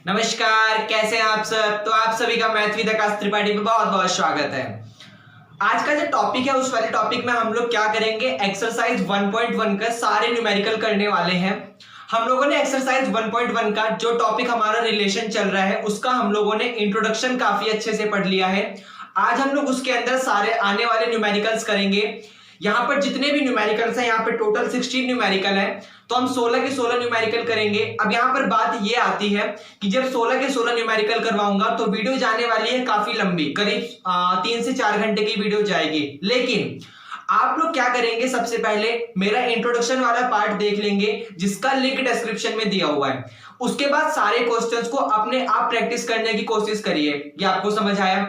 नमस्कार, कैसे हैं आप सब। तो आप सभी का मैथ विद आकाश त्रिपाठी में बहुत बहुत स्वागत है। आज का जो टॉपिक है उस वाले टॉपिक में हम लोग क्या करेंगे, एक्सरसाइज 1.1 का सारे न्यूमेरिकल करने वाले हैं। हम लोगों ने एक्सरसाइज 1.1 का जो टॉपिक हमारा रिलेशन चल रहा है उसका हम लोगों ने इंट्रोडक्शन काफी अच्छे से पढ़ लिया है। आज हम लोग उसके अंदर सारे आने वाले न्यूमेरिकल्स करेंगे। यहाँ पर जितने भी न्यूमेरिकल्स हैं, यहाँ पे टोटल 16 न्यूमेरिकल है, तो हम 16 के 16 न्यूमेरिकल करेंगे। अब यहाँ पर बात ये आती है कि जब 16 के 16 न्यूमेरिकल करवाऊंगा तो वीडियो जाने वाली है काफी लंबी, करीब 3 से 4 घंटे की वीडियो जाएगी। लेकिन आप लोग क्या करेंगे, सबसे पहले मेरा इंट्रोडक्शन वाला पार्ट देख लेंगे जिसका लिंक डिस्क्रिप्शन में दिया हुआ है। उसके बाद सारे क्वेश्चंस को अपने आप प्रैक्टिस करने की कोशिश करिए। ये आपको समझ आया?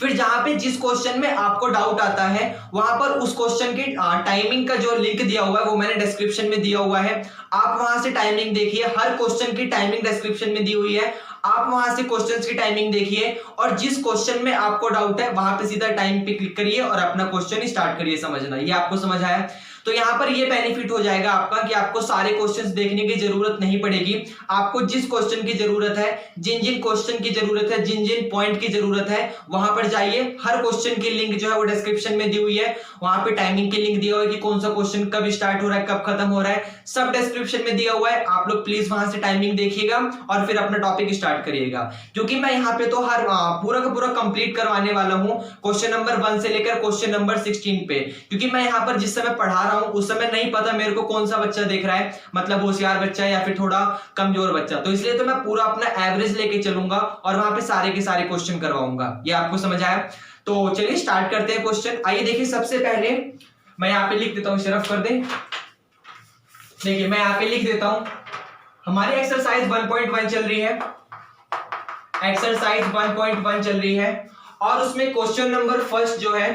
फिर जहां पे जिस क्वेश्चन में आपको डाउट आता है वहां पर उस क्वेश्चन की टाइमिंग का जो लिंक दिया हुआ है वो मैंने डिस्क्रिप्शन में दिया हुआ है। आप वहां से टाइमिंग देखिए, हर क्वेश्चन की टाइमिंग डिस्क्रिप्शन में दी हुई है। आप वहां से क्वेश्चंस की टाइमिंग देखिए और जिस क्वेश्चन में आपको डाउट है वहां पे सीधा टाइम पे क्लिक करिए और अपना क्वेश्चन स्टार्ट करिए समझना। ये आपको समझ आया? तो यहाँ पर ये बेनिफिट हो जाएगा आपका कि आपको सारे क्वेश्चंस देखने की जरूरत नहीं पड़ेगी। आपको जिस क्वेश्चन की जरूरत है, जिन जिन क्वेश्चन की जरूरत है, जिन जिन पॉइंट की जरूरत है वहां पर जाइए। हर क्वेश्चन की लिंक जो है वो डिस्क्रिप्शन में दी हुई है। वहां पे टाइमिंग की लिंक दिया हुआ है कि कौन सा क्वेश्चन कब स्टार्ट हो रहा है, कब खत्म हो रहा है, सब डिस्क्रिप्शन में दिया हुआ है। आप लोग प्लीज वहां से टाइमिंग देखिएगा और फिर अपना टॉपिक स्टार्ट करिएगा, क्योंकि मैं यहाँ पे तो हर पूरा का पूरा कंप्लीट करवाने वाला हूँ, क्वेश्चन नंबर 1 से लेकर क्वेश्चन नंबर 16 पे। क्योंकि मैं यहाँ पर जिस समय पढ़ा रहा हूँ उस समय नहीं पता मेरे को कौन सा बच्चा देख रहा है, मतलब होशियार बच्चा है या फिर थोड़ा कमजोर बच्चा, तो इसलिए तो मैं पूरा अपना एवरेज लेके चलूंगा और वहां पे सारे के सारे क्वेश्चन करवाऊंगा। ये आपको समझ आया? तो चलिए स्टार्ट करते हैं क्वेश्चन। आइए देखिए, सबसे पहले मैं यहाँ पे लिख देता हूँ, शरफ कर दे। देखिए मैं यहाँ पे लिख देता हूं, हमारी एक्सरसाइज 1.1 चल रही है, एक्सरसाइज 1.1 चल रही है और उसमें क्वेश्चन नंबर फर्स्ट जो है,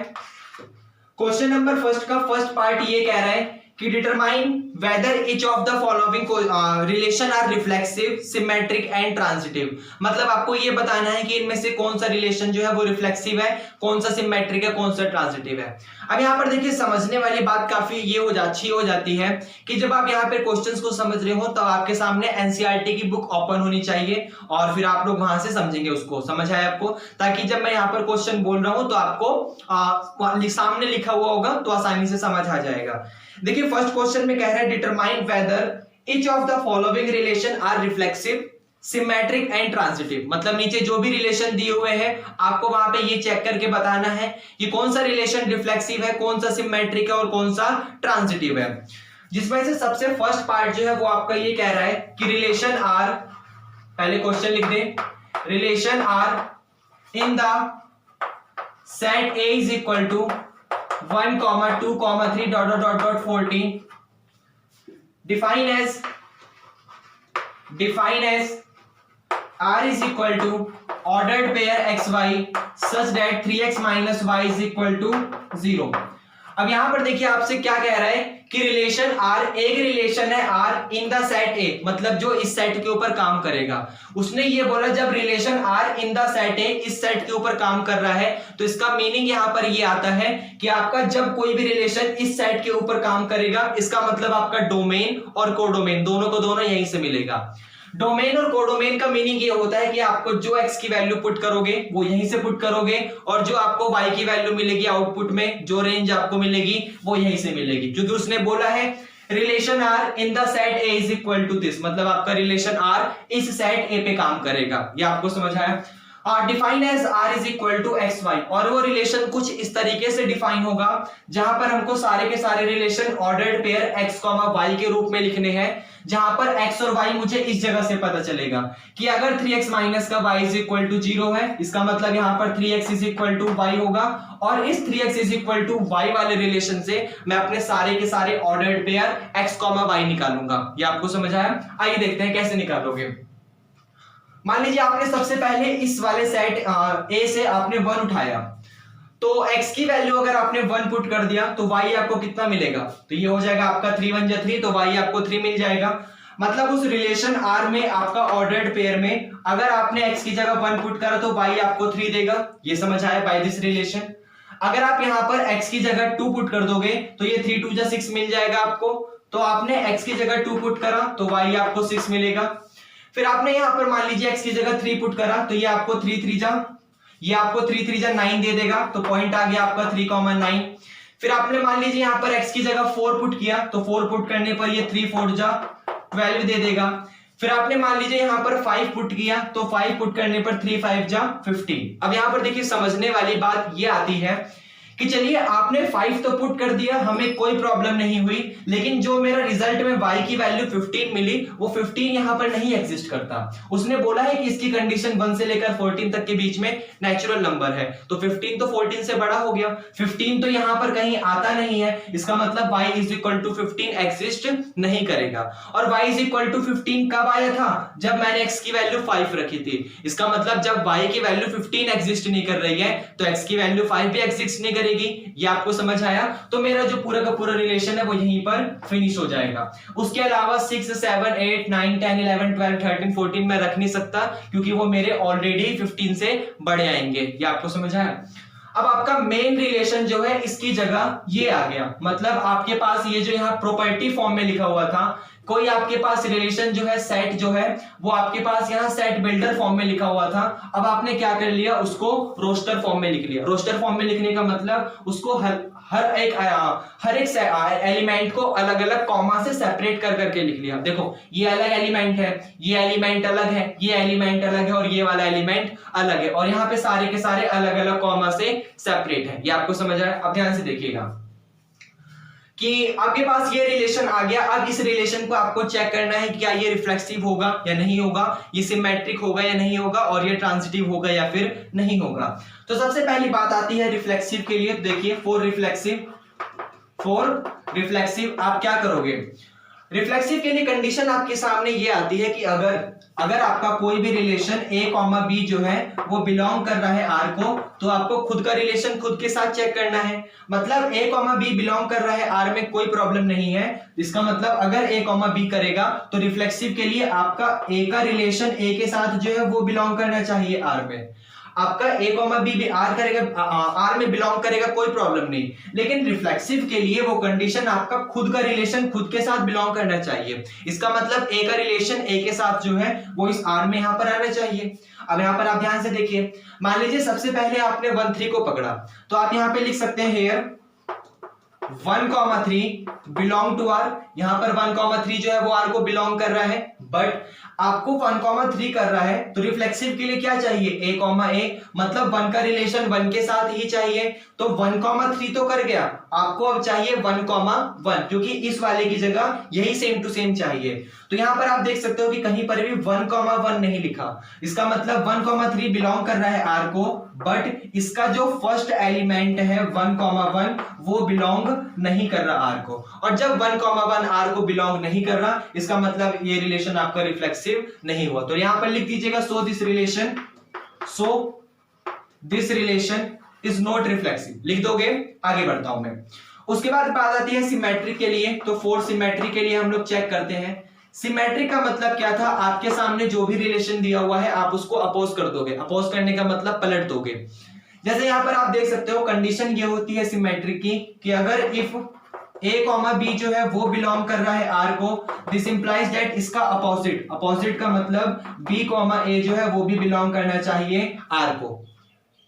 क्वेश्चन नंबर फर्स्ट का फर्स्ट पार्ट ये कह रहा है कि determine whether each of the following relation are reflexive, symmetric and transitive. मतलब आपको ये बताना है कि इनमें से कौन सा रिलेशन जो है वो रिफ्लेक्सिव है, कौन सा सिमेट्रिक है, कौन सा ट्रांजिटिव है। अब यहाँ पर देखिए समझने वाली बात काफी ये अच्छी हो जाती है कि जब आप यहाँ पे क्वेश्चंस को समझ रहे हो तो आपके सामने एनसीईआरटी की बुक ओपन होनी चाहिए और फिर आप लोग वहां से समझेंगे उसको। समझ आया आपको? ताकि जब मैं यहाँ पर क्वेश्चन बोल रहा हूं तो आपको सामने लिखा हुआ होगा तो आसानी से समझ आ जाएगा। देखिए फर्स्ट क्वेश्चन में कह रहा है determine whether each of the following relation are reflexive, symmetric and transitive. मतलब नीचे जो भी रिलेशन दिए हुए हैं आपको वहां पे ये चेक करके बताना है कि कौन सा रिलेशन रिफ्लेक्सिव है, कौन सा सिमेट्रिक है और कौन सा ट्रांजिटिव है। जिसमें से सबसे फर्स्ट पार्ट जो है वो आपका ये कह रहा है कि रिलेशन आर, पहले क्वेश्चन लिख दें, relation R in the set A is equal to 1, 2, 3 .14 define as R is equal to ordered pair xy such that 3x minus y is equal to 0। अब यहां पर देखिए आपसे क्या कह रहा है कि रिलेशन R एक रिलेशन है R in the set A, मतलब जो इस सेट के ऊपर काम करेगा। उसने ये बोला जब relation R in the set A इस सेट के ऊपर काम कर रहा है तो इसका मीनिंग यहां पर ये आता है कि आपका जब कोई भी रिलेशन इस सेट के ऊपर काम करेगा इसका मतलब आपका डोमेन और कोडोमेन दोनों को दोनों यहीं से मिलेगा। डोमेन और कोडोमेन का मीनिंग ये होता है कि आपको जो x की वैल्यू पुट करोगे वो यहीं से पुट करोगे और जो आपको y की वैल्यू मिलेगी आउटपुट में, जो रेंज आपको मिलेगी वो यहीं से मिलेगी। क्योंकि उसने बोला है relation R in the set A is equal to दिस, मतलब आपका रिलेशन R इस सेट A पे काम करेगा। ये आपको समझ आया? Define as R is equal to x y, और वो रिलेशन कुछ इस तरीके से डिफाइन होगा जहां पर हमको सारे के सारे relation ordered pair x, y के रूप में लिखने हैं, जहां पर x और y मुझे इस जगह से पता चलेगा कि अगर 3x माइनस का y इज इक्वल टू 0 है, इसका मतलब यहां पर 3x is equal to y होगा और इस 3x is equal to y वाले रिलेशन से मैं अपने सारे के सारे ऑर्डर्ड पेयर x, y निकालूंगा। ये आपको समझ आया? आइए देखते हैं कैसे निकालोगे। मान लीजिए आपने सबसे पहले इस वाले सेट A से आपने 1 उठाया, तो x की वैल्यू अगर आपने 1 पुट कर दिया तो y आपको कितना मिलेगा? तो ये हो जाएगा आपका 3 1 जा 3, तो y आपको 3 मिल जाएगा। मतलब उस रिलेशन R में आपका ऑर्डर्ड पेयर में अगर आपने x की जगह 1 पुट करा तो y आपको 3 देगा। ये समझ आया बाय दिस रिलेशन। अगर आप यहां पर x की जगह 2 पुट कर दोगे तो ये 3 2 जा 6 मिल जाएगा आपको। तो आपने x की जगह 2 पुट करा तो y आपको 6 मिलेगा। फिर आपने यहाँ पर मान लीजिए x की जगह 3 पुट करा तो ये आपको 3 3 जा 9 दे देगा, तो पॉइंट आ गया आपका 3,9। फिर आपने मान लीजिए यहाँ पर x की जगह 4 पुट किया तो 4 पुट करने पर ये 3 4 जा 12 दे देगा। फिर आपने मान लीजिए यहाँ पर 5 पुट किया तो 5 पुट करने पर 3 5 जा 15। अब यहाँ पर देखिए समझने वाली बात ये आती है कि चलिए आपने 5 तो पुट कर दिया, हमें कोई प्रॉब्लम नहीं हुई, लेकिन जो मेरा रिजल्ट में y की वैल्यू 15 मिली वो 15 यहां पर नहीं एग्जिस्ट करता। उसने बोला है कि इसकी कंडीशन 1 से लेकर 14 तक के बीच में नेचुरल नंबर है, तो 15 तो 14 से बड़ा हो गया, 15 तो यहां पर कहीं आता नहीं है, इसका मतलब y is equal to 15 exist नहीं करेगा। और y इज इक्वल टू 15 कब आया था? जब मैंने x की वैल्यू 5 रखी थी। इसका मतलब जब y की वैल्यू 15 एग्जिस्ट नहीं कर रही है तो x की वैल्यू 5 भी एग्जिस्ट नहीं करेगी। ये आपको समझ आया? तो मेरा जो पूरा का पूरा रिलेशन है वो यहीं पर फिनिश हो जाएगा। उसके अलावा 6 7 8 9 10 11 12 13 14 मैं रख नहीं सकता क्योंकि वो मेरे ऑलरेडी 15 से बड़े आएंगे। ये आपको समझ आया? अब आपका मेन रिलेशन जो है इसकी जगह ये आ गया, मतलब आपके पास ये जो यहाँ प्रॉपर्टी फॉर्म में लिखा हुआ था, कोई आपके पास रिलेशन जो है सेट जो है वो आपके पास यहाँ सेट बिल्डर फॉर्म में लिखा हुआ था। अब आपने क्या कर लिया, उसको रोस्टर फॉर्म में लिख लिया। रोस्टर फॉर्म में लिखने का मतलब उसको हर एक एलिमेंट को अलग अलग कॉमा से सेपरेट कर करके लिख लिया। देखो ये अलग एलिमेंट है, ये एलिमेंट अलग है, ये एलिमेंट अलग है और ये वाला एलिमेंट अलग है, और यहाँ पे सारे के सारे अलग अलग कॉमा से सेपरेट है। ये आपको समझ आया? अब ध्यान से देखिएगा कि आपके पास ये रिलेशन आ गया। अब इस रिलेशन को आपको चेक करना है क्या ये रिफ्लेक्सिव होगा या नहीं होगा, ये सिमेट्रिक होगा या नहीं होगा, और ये ट्रांजिटिव होगा या फिर नहीं होगा। तो सबसे पहली बात आती है रिफ्लेक्सिव के लिए। देखिए फॉर रिफ्लेक्सिव आप क्या करोगे? रिफ्लेक्सिव के लिए कंडीशन आपके सामने ये आती है कि अगर आपका कोई भी रिलेशन a, b जो है वो बिलोंग कर रहा है r को, तो आपको खुद का रिलेशन खुद के साथ चेक करना है। मतलब a, b बिलोंग कर रहा है r में, कोई प्रॉब्लम नहीं है। इसका मतलब अगर a, b करेगा तो रिफ्लेक्सिव के लिए आपका a का रिलेशन a के साथ जो है वो बिलोंग करना चाहिए r में। आपका a, b भी r करेगा, r में बिलोंग करेगा, कोई प्रॉब्लम नहीं। लेकिन रिफ्लेक्सिव के लिए वो कंडीशन आपका खुद का रिलेशन खुद के साथ बिलोंग करना चाहिए। इसका मतलब a का रिलेशन a के साथ जो है वो इस r में यहां पर आना चाहिए। अब यहां पर आप ध्यान से देखिए, मान लीजिए सबसे पहले आपने 1 3 को पकड़ा, तो आप यहां पे लिख सकते हैं हेयर 1, 3 बिलोंग टू r। यहां पर 1, 3 जो है वो r को बिलोंग कर रहा है, बट आपको 1, 3 कर रहा है तो रिफ्लेक्सिव के लिए क्या चाहिए? a, मतलब 1 का रिलेशन 1 के साथ ही चाहिए। तो 1, 3 तो कर गया, आपको अब चाहिए 1, 1, क्योंकि इस वाले की जगह यही सेम टू सेम चाहिए। तो यहां पर आप देख सकते हो कि कहीं पर भी 1, 1 नहीं लिखा। इसका मतलब 1, 3 बिलोंग कर रहा है r को, बट इसका जो फर्स्ट एलिमेंट है 1, 1 वो बिलोंग नहीं कर रहा r को। और जब 1, 1 r को बिलोंग नहीं कर रहा, इसका मतलब ये रिलेशन आपका रिफ्लेक्सिव नहीं हुआ। तो यहां पर लिख दीजिएगा so this relation is not reflexive, लिख दोगे। आगे बढ़ता हूं मैं। उसके बाद बात आती है सिमेट्रिक के लिए। तो फॉर सिमेट्रिक के लिए हम लोग चेक करते हैं। सिमेट्रिक का मतलब क्या था? आपके सामने जो भी रिलेशन दिया हुआ है आप उसको अपोज कर दोगे। अपोज करने का मतलब पलट दोगे। जैसे यहां पर आप देख सकते हो कंडीशन ये होती है सिमेट्रिक की कि अगर इफ a, b जो है वो बिलोंग कर रहा है r को, दिस इंप्लाइज दैट इसका अपोजिट का मतलब b, a जो है वो भी बिलोंग करना चाहिए r को।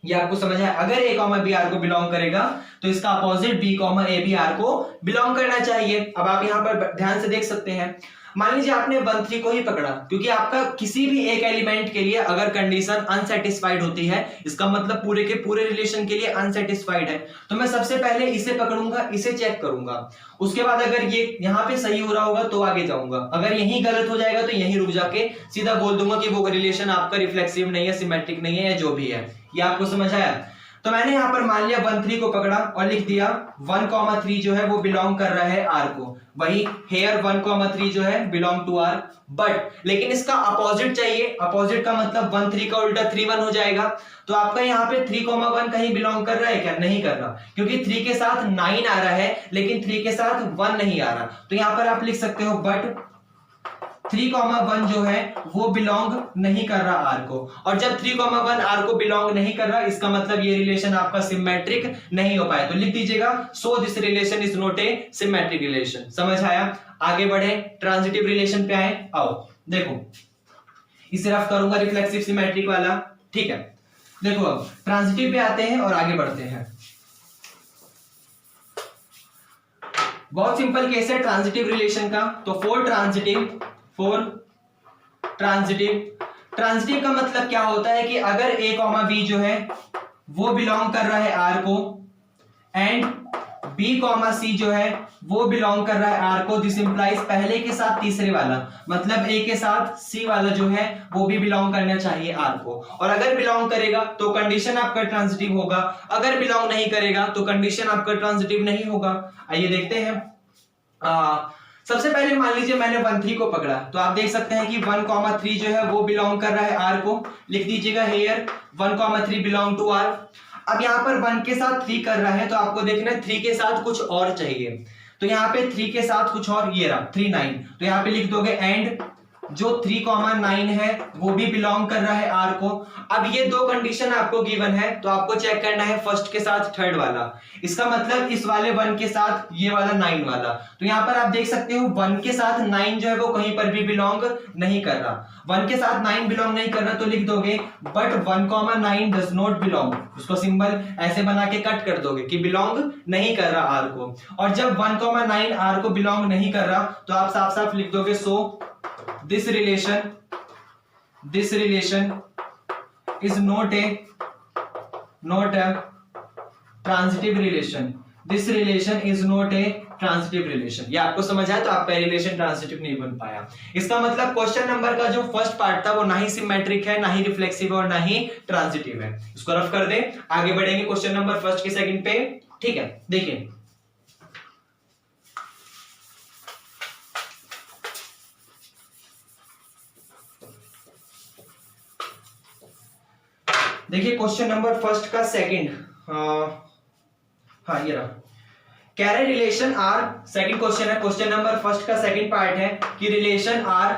ये आपको समझ आया? अगर a, b r को बिलोंग करेगा तो इसका अपोजिट b, a भी r को बिलोंग करना चाहिए। अब आप यहां पर ध्यान से देख सकते हैं, मान लीजिए आपने 1 3 को ही पकड़ा, क्योंकि आपका किसी भी एक एलिमेंट के लिए अगर कंडीशन अनसेटिस्फाइड होती है, इसका मतलब पूरे के पूरे रिलेशन के लिए अनसेटिस्फाइड है, तो मैं सबसे पहले इसे पकड़ूंगा, इसे चेक करूंगा। उसके बाद अगर ये यहाँ पे सही हो रहा होगा तो आगे जाऊंगा, अगर यहीं गलत हो जाएगा तो यहीं रुक जाके सीधा बोल दूंगा कि वो रिलेशन आपका रिफ्लेक्सिव नहीं है, सिमेट्रिक नहीं है, या जो भी है। ये आपको समझ आया? तो मैंने यहां पर मान लिया 1 3 को पकड़ा और लिख दिया 1, 3 जो है वो बिलोंग कर रहा है r को। वही हेयर 1, 3 जो है बिलोंग टू r, बट लेकिन इसका अपोजिट चाहिए। अपोजिट का मतलब 1 3 का उल्टा 3 1 हो जाएगा। तो आपका यहाँ पे 3, 1 कहीं बिलोंग कर रहा है क्या? नहीं कर रहा, क्योंकि 3 के साथ 9 आ रहा है लेकिन 3 के साथ 1 नहीं आ रहा। तो यहां पर आप लिख सकते हो बट 3, 1 जो है वो बिलोंग नहीं कर रहा r को। और जब 3, 1 r को बिलोंग नहीं कर रहा, इसका मतलब ये रिलेशन आपका सिमेट्रिक नहीं हो पाया। तो लिख दीजिएगा so this relation is not a symmetric relation. समझ आया? आगे बढ़े, ट्रांजिटिव रिलेशन पे आए। आओ देखो, इसे रफ करूंगा रिफ्लेक्सिव सिमेट्रिक वाला। ठीक है, देखो अब ट्रांजिटिव पे आते हैं और आगे बढ़ते हैं। बहुत सिंपल केस है ट्रांजिटिव रिलेशन का। तो फॉर ट्रांजिटिव का मतलब क्या होता है कि अगर a कॉमा बी जो है वो बिलोंग कर रहा है आर को, एंड b कॉमा सी जो है वो बिलोंग कर रहा है आर को, दिस इंप्लाइज पहले के साथ तीसरे वाला, मतलब a के साथ c वाला जो है वो भी बिलोंग करना चाहिए आर को। और अगर बिलोंग करेगा तो कंडीशन आपका ट्रांजिटिव होगा, अगर बिलोंग नहीं करेगा तो कंडीशन आपका ट्रांजिटिव नहीं होगा। आइए देखते हैं। सबसे पहले मान लीजिए मैंने 1 3 को पकड़ा, तो आप देख सकते हैं कि 1 3 जो है वो बिलोंग कर रहा है आर को। लिख दीजिएगा हेयर 1 3 बिलोंग टू आर। अब यहाँ पर 1 के साथ 3 कर रहा है, तो आपको देखना है 3 के साथ कुछ और चाहिए। तो यहाँ पे 3 के साथ कुछ और, ये रहा 3 9, तो यहाँ पे लिख दोगे एंड जो 3 9 है वो भी बिलोंग कर रहा है आर को। अब ये दो कंडीशन आपको गिवन है, तो आपको चेक करना है फर्स्ट के साथ थर्ड वाला। इसका मतलब इस वाले 1 के साथ ये वाला 9 वाला। तो यहाँ पर आप देख सकते हो 1 के साथ 9 जो है वो कहीं पर भी बिलोंग नहीं कर रहा। 1 के साथ 9 बिलोंग नहीं कर रहा, तो लिख दोगे बट 1 9 डज नॉट बिलोंग। उसको सिंबल ऐसे बना के कट कर दोगे कि बिलोंग नहीं कर रहा आर को। और जब 1 9 आर को बिलोंग नहीं कर रहा, तो आप साफ साफ लिख दोगे सो this relation is not a transitive relation. This relation is not a transitive relation. ये आपको समझ आया, तो आपका रिलेशन ट्रांजिटिव नहीं बन पाया। इसका मतलब क्वेश्चन नंबर का जो फर्स्ट पार्ट था वो ना ही सिमेट्रिक है, ना ही रिफ्लेक्सिव और ना ही ट्रांजिटिव है। इसको रफ कर दे, आगे बढ़ेंगे क्वेश्चन नंबर फर्स्ट के सेकंड पे। ठीक है, देखिए क्वेश्चन नंबर फर्स्ट का सेकंड, हाँ ये रहा, कह रहे रिलेशन आर, सेकंड क्वेश्चन है, क्वेश्चन नंबर फर्स्ट का सेकंड पार्ट है कि relation R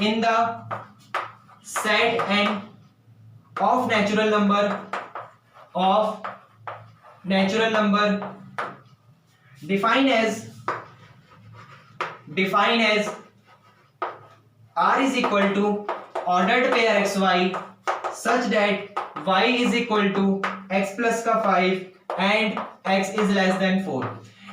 in the set N of natural number define as R is equal to ordered pair xy such that y is equal to x plus का 5 and x is less than 4।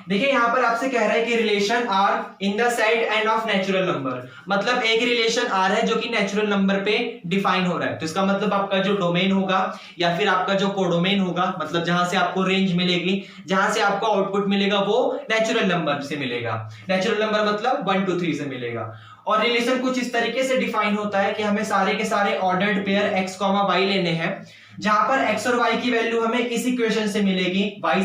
देखिए यहाँ पर आपसे कह रहा है कि relation R in the set N of natural number, मतलब एक रिलेशन R है जो कि नेचुरल नंबर पे डिफाइन हो रहा है। तो इसका मतलब आपका जो डोमेन होगा या फिर आपका जो कोडोमेन होगा, मतलब जहां से आपको रेंज मिलेगी, जहां से आपको आउटपुट मिलेगा, वो नेचुरल नंबर से मिलेगा। नेचुरल नंबर मतलब 1 2 3 से मिलेगा। और रिलेशन कुछ इस तरीके से डिफाइन होता है कि हमें सारे के सारे ऑर्डर्ड पेयर x, y लेने हैं, जहां पर x और y की वैल्यू हमें इस इक्वेशन से मिलेगी y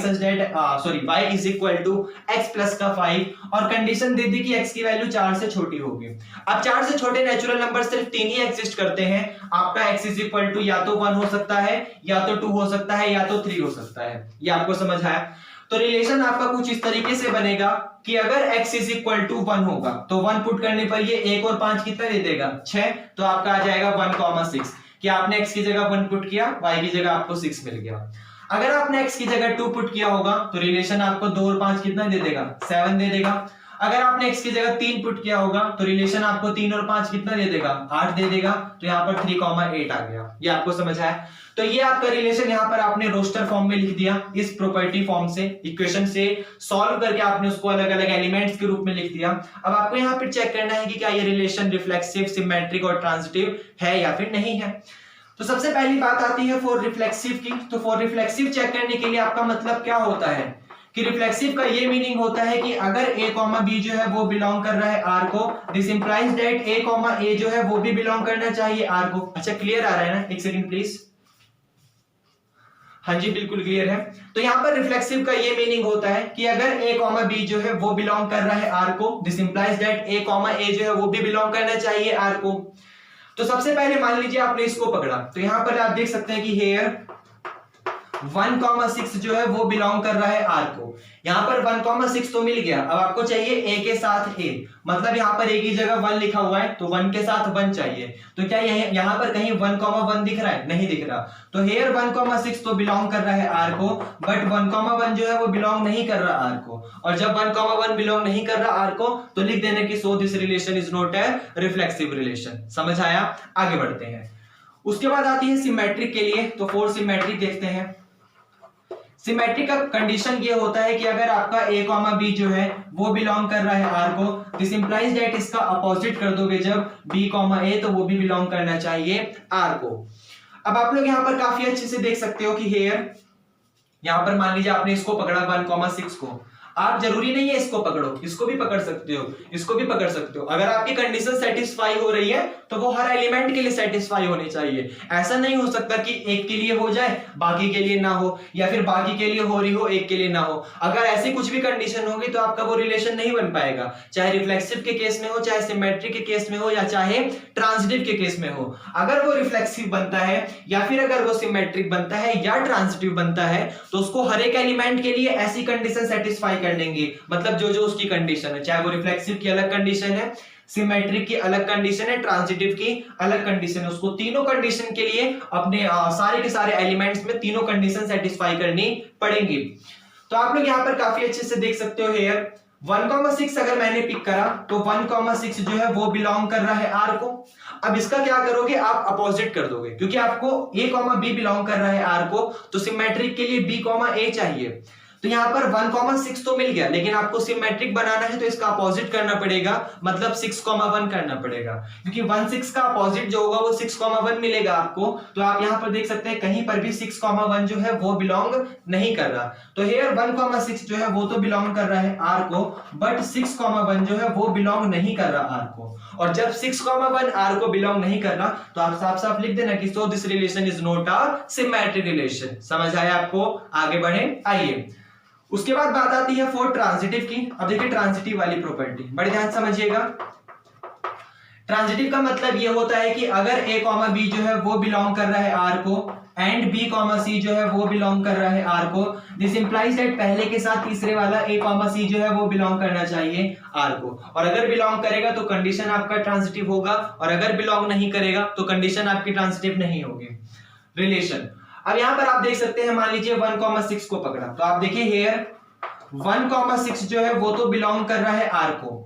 is equal to x plus का 5, और कंडीशन दे दी कि x की वैल्यू 4 से छोटी होगी। अब 4 से छोटे नेचुरल नंबर सिर्फ 3 ही एग्जिस्ट करते हैं। आपका x इज इक्वल टू या तो 1 हो सकता है, या तो 2 हो सकता है, या तो 3 हो सकता है। ये आपको समझ आया? तो रिलेशन आपका कुछ इस तरीके से बनेगा कि अगर x इज इक्वल टू 1 होगा, तो 1 पुट करने पर ये 1 और 5 कितना दे देगा, 6, तो आपका आ जाएगा 1,6 कि आपने x की जगह 1 पुट किया, y की जगह आपको 6 मिल गया। अगर आपने x की जगह 2 पुट किया होगा तो रिलेशन आपको 2 और 5 कितना दे देगा, 7 दे देगा। अगर आपने x की जगह 3 पुट किया होगा तो रिलेशन आपको 3 और 5 कितना दे देगा, 8 दे देगा। तो यहाँ पर 3,8 आ गया। ये आपको समझ आया? तो ये आपका रिलेशन यहाँ पर आपने रोस्टर फॉर्म में लिख दिया, इस प्रॉपर्टी फॉर्म से, इक्वेशन से सॉल्व करके आपने उसको अलग अलग एलिमेंट्स के रूप में लिख दिया। अब आपको यहाँ पर चेक करना है कि क्या ये रिलेशन रिफ्लेक्सिव, सिमेट्रिक और ट्रांजिटिव है या फिर नहीं है। तो सबसे पहली बात आती है फॉर रिफ्लेक्सिव की। तो फॉर रिफ्लेक्सिव चेक करने के लिए आपका मतलब क्या होता है कि रिफ्लेक्सिव का ये मीनिंग होता है कि अगर a, b जो है वो बिलोंग कर रहा है R को, दिस इंप्लाइज दैट a, जो है वो भी बिलोंग करना चाहिए R को। अच्छा, क्लियर आ रहा है ना? एक सेकंड प्लीज। हाँ जी, बिल्कुल क्लियर है। तो यहाँ पर रिफ्लेक्सिव का ये मीनिंग होता है कि अगर a, b जो है वो बिलोंग कर रहा है R को, दिस इंप्लाइज दैट a, जो है वो भी बिलोंग करना चाहिए R को। तो सबसे पहले मान लीजिए आपने इसको पकड़ा, तो यहाँ पर आप देख सकते हैं कि हेयर 1,6 जो है वो बिलोंग कर रहा है आर को। यहां पर 1,6 तो मिल गया, अब आपको चाहिए ए के साथ ए, मतलब यहां पर ए की जगह 1 लिखा हुआ है तो 1 के साथ 1 चाहिए। तो क्या यहां पर कहीं 1,1 दिख रहा है? नहीं दिख रहा। तो हेयर 1,6 तो बिलोंग कर रहा है आर को, बट 1,1 जो है वो बिलोंग नहीं कर रहा आर को। और जब 1,1 बिलोंग नहीं कर रहा आर को तो लिख देने की so this relation is not a reflexive relation. समझ आया? आगे बढ़ते हैं। उसके बाद आती है सिमेट्रिक के लिए, तो फोर सिमेट्रिक देखते हैं। सिमेट्रिक का कंडीशन ये होता है कि अगर आपका a, b जो है वो बिलोंग कर रहा है r को, दिस इंप्लाइज दैट इसका अपोजिट कर दोगे जब b, a तो वो भी बिलोंग करना चाहिए r को। अब आप लोग यहां पर काफी अच्छे से देख सकते हो कि हेयर यहां पर मान लीजिए आपने इसको पकड़ा 1,6 को, आप जरूरी नहीं है इसको पकड़ो, इसको भी पकड़ सकते हो, इसको भी पकड़ सकते हो। अगर आपकी कंडीशन सेटिस्फाई हो रही है तो वो हर एलिमेंट के लिए सेटिस्फाई होनी चाहिए। ऐसा नहीं हो सकता कि एक के लिए हो जाए बाकी के लिए ना हो, या फिर बाकी के लिए हो रही हो एक के लिए ना हो। अगर ऐसी कुछ भी कंडीशन होगी तो आपका वो रिलेशन नहीं बन पाएगा, चाहे रिफ्लेक्सिव के केस में हो, चाहे सिमेट्रिक के केस में हो, या चाहे ट्रांजिटिव के केस में हो। अगर वो रिफ्लेक्सिव बनता है या फिर अगर वो सिमेट्रिक बनता है या ट्रांजिटिव बनता है तो उसको हर एक एलिमेंट के लिए ऐसी कंडीशन सेटिस्फाई कर देंगे, मतलब जो जो उसकी कंडीशन है, चाहे वो रिफ्लेक्सिव की अलग कंडीशन है, सिमेट्रिक की अलग कंडीशन है, ट्रांजिटिव की अलग कंडीशन है, उसको तीनों कंडीशन के लिए अपने सारे के सारे एलिमेंट्स में तीनों कंडीशन सेटिस्फाई करनी पड़ेंगी। तो आप लोग यहां पर काफी अच्छे से देख सकते हो हेयर 1,6 अगर मैंने पिक करा तो 1,6 जो है वो बिलोंग कर रहा है आर को। अब इसका क्या करोगे, आप अपोजिट कर दोगे, क्योंकि आपको a, b बिलोंग कर रहा है आर को, तो सिमेट्रिक के लिए b, a चाहिए। तो यहां पर 1,6 तो मिल गया, लेकिन आपको सिमेट्रिक बनाना है तो इसका अपोजिट करना पड़ेगा, मतलब 6,1 करना पड़ेगा, क्योंकि 1,6 का अपोजिट जो होगा वो 6,1 मिलेगा आपको। तो आप यहां पर देख सकते हैं कहीं पर भी 6,1 जो है वो बिलोंग नहीं कर रहा। तो हेयर 1,6 जो है वो तो बिलोंग कर रहा है आर को, बट 6,1 जो है वो बिलोंग नहीं कर रहा आर को। और जब 6,1 आर को बिलोंग नहीं कर रहा तो आप साफ साफ लिख देना कि so this relation is not a symmetric relation. समझ आया आपको? आगे बढ़े, आइए। उसके बाद बात आती है फॉर ट्रांजिटिव की। अब देखिए ट्रांजिटिव वाली प्रॉपर्टी बड़े ध्यान समझिएगा। ट्रांजिटिव का मतलब ये होता है कि अगर a, b जो है वो बिलोंग कर रहा है r को एंड b, c जो है वो बिलोंग कर रहा है r को, दिस इंप्लाइज दैट पहले के साथ तीसरे वाला a, c जो है वो बिलोंग करना चाहिए r को। और अगर बिलोंग करेगा तो कंडीशन आपका ट्रांजिटिव होगा, और अगर बिलोंग नहीं करेगा तो कंडीशन आपकी ट्रांजिटिव नहीं होगी रिलेशन। अब यहां पर आप देख सकते हैं, मान लीजिए 1,6 को पकड़ा, तो आप देखिए हेयर 1,6 जो है वो तो बिलोंग कर रहा है r को।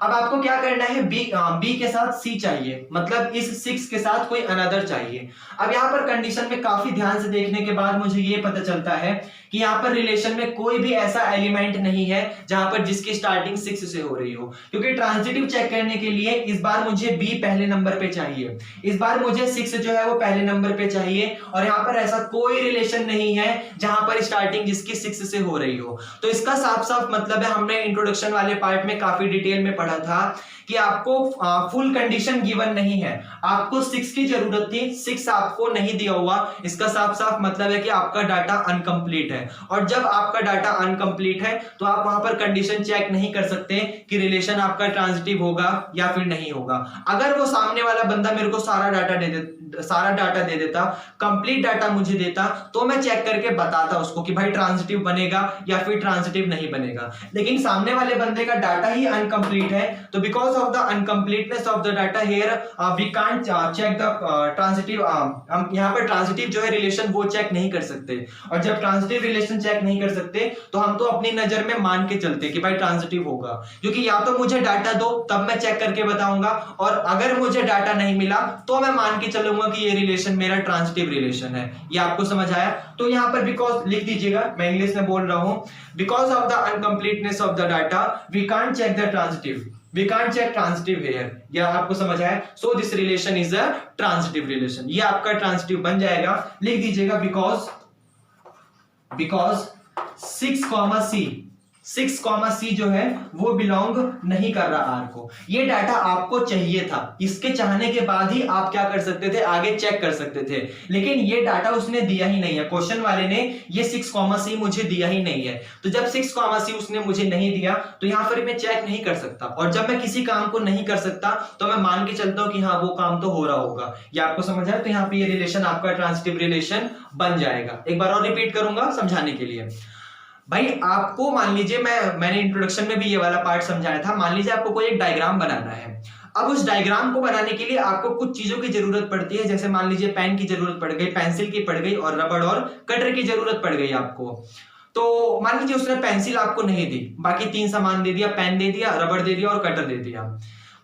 अब आपको क्या करना है, b के साथ c चाहिए, मतलब इस 6 के साथ कोई अनदर चाहिए। अब यहाँ पर कंडीशन में काफी ध्यान से देखने के बाद मुझे ये पता चलता है कि यहाँ पर रिलेशन में कोई भी ऐसा एलिमेंट नहीं है जहां पर जिसकी स्टार्टिंग 6 से हो रही हो, क्योंकि ट्रांजिटिव चेक करने के लिए इस बार मुझे b पहले नंबर पे चाहिए, इस बार मुझे 6 जो है वो पहले नंबर पे चाहिए, और यहाँ पर ऐसा कोई रिलेशन नहीं है जहां पर स्टार्टिंग जिसकी 6 से हो रही हो। तो इसका साफ साफ मतलब है, हमने इंट्रोडक्शन वाले पार्ट में काफी डिटेल में पढ़ा था कि आपको फुल कंडीशन गिवन नहीं है, आपको 6 की जरूरत थी, 6 आपको नहीं दिया हुआ। इसका साफ साफ मतलब है कि आपका डाटा अनकंप्लीट है, और जब आपका डाटा अनकंप्लीट है तो आप वहां पर कंडीशन चेक नहीं कर सकते कि रिलेशन आपका ट्रांजिटिव होगा या फिर नहीं होगा। अगर वो सामने वाला बंदा मेरे को सारा डाटा दे देता, कंप्लीट डाटा मुझे देता, तो मैं चेक करके बताता उसको कि भाई ट्रांजिटिव बनेगा या फिर ट्रांजिटिव नहीं बनेगा। लेकिन सामने वाले बंदे का डाटा ही अनकंप्लीट है, तो because of the incompleteness of the data here we can't check the transitive. हम यहाँ पर ट्रांजिटिव जो है रिलेशन वो चेक नहीं कर सकते, और जब ट्रांजिटिव रिलेशन चेक नहीं कर सकते तो हम तो अपनी नजर में मान के चलते कि भाई ट्रांजिटिव होगा, क्योंकि या तो मुझे डाटा दो तब मैं चेक करके बताऊंगा, और अगर मुझे डाटा नहीं मिला तो मैं मान के चलूंगा कि ये रिलेशन मेरा ट्रांजिटिव रिलेशन है। ये आपको समझ आया? तो यहाँ पर बिकॉज लिख दीजिएगा, मैं इंग्लिश में बोल रहा हूं, because of the incompleteness of the data we can't check the transitive, we can't check transitive here। या आपको समझ आया? so this relation is a transitive relation। ये आपका ट्रांजिटिव बन जाएगा, लिख दीजिएगा बिकॉज 6, 6, C जो है वो बिलोंग नहीं कर रहा आर को। ये डाटा आपको चाहिए था, इसके चाहने के बाद ही आप क्या कर सकते थे, आगे चेक कर सकते थे, लेकिन ये डाटा उसने दिया ही नहीं है। क्वेश्चन वाले ने ये 6, C मुझे दिया ही नहीं है, तो जब 6, C उसने मुझे नहीं दिया तो यहां पर मैं चेक नहीं कर सकता, और जब मैं किसी काम को नहीं कर सकता तो मैं मान के चलता हूं कि हाँ वो काम तो हो रहा होगा। ये आपको समझ आया? तो यहाँ पे ये रिलेशन आपका ट्रांजिटिव रिलेशन बन जाएगा। एक बार और रिपीट करूंगा समझाने के लिए। भाई आपको मान लीजिए, मैंने इंट्रोडक्शन में भी ये वाला पार्ट समझाया था। मान लीजिए आपको कोई एक डायग्राम बनाना है। अब उस डायग्राम को बनाने के लिए आपको कुछ चीजों की जरूरत पड़ती है, जैसे मान लीजिए पेन की जरूरत पड़ गई, पेंसिल की पड़ गई, और रबड़ और कटर की जरूरत पड़ गई आपको। तो मान लीजिए उसने पेंसिल आपको नहीं दी, बाकी 3 सामान दे दिया, पेन दे दिया, रबड़ दे दिया और कटर दे दिया।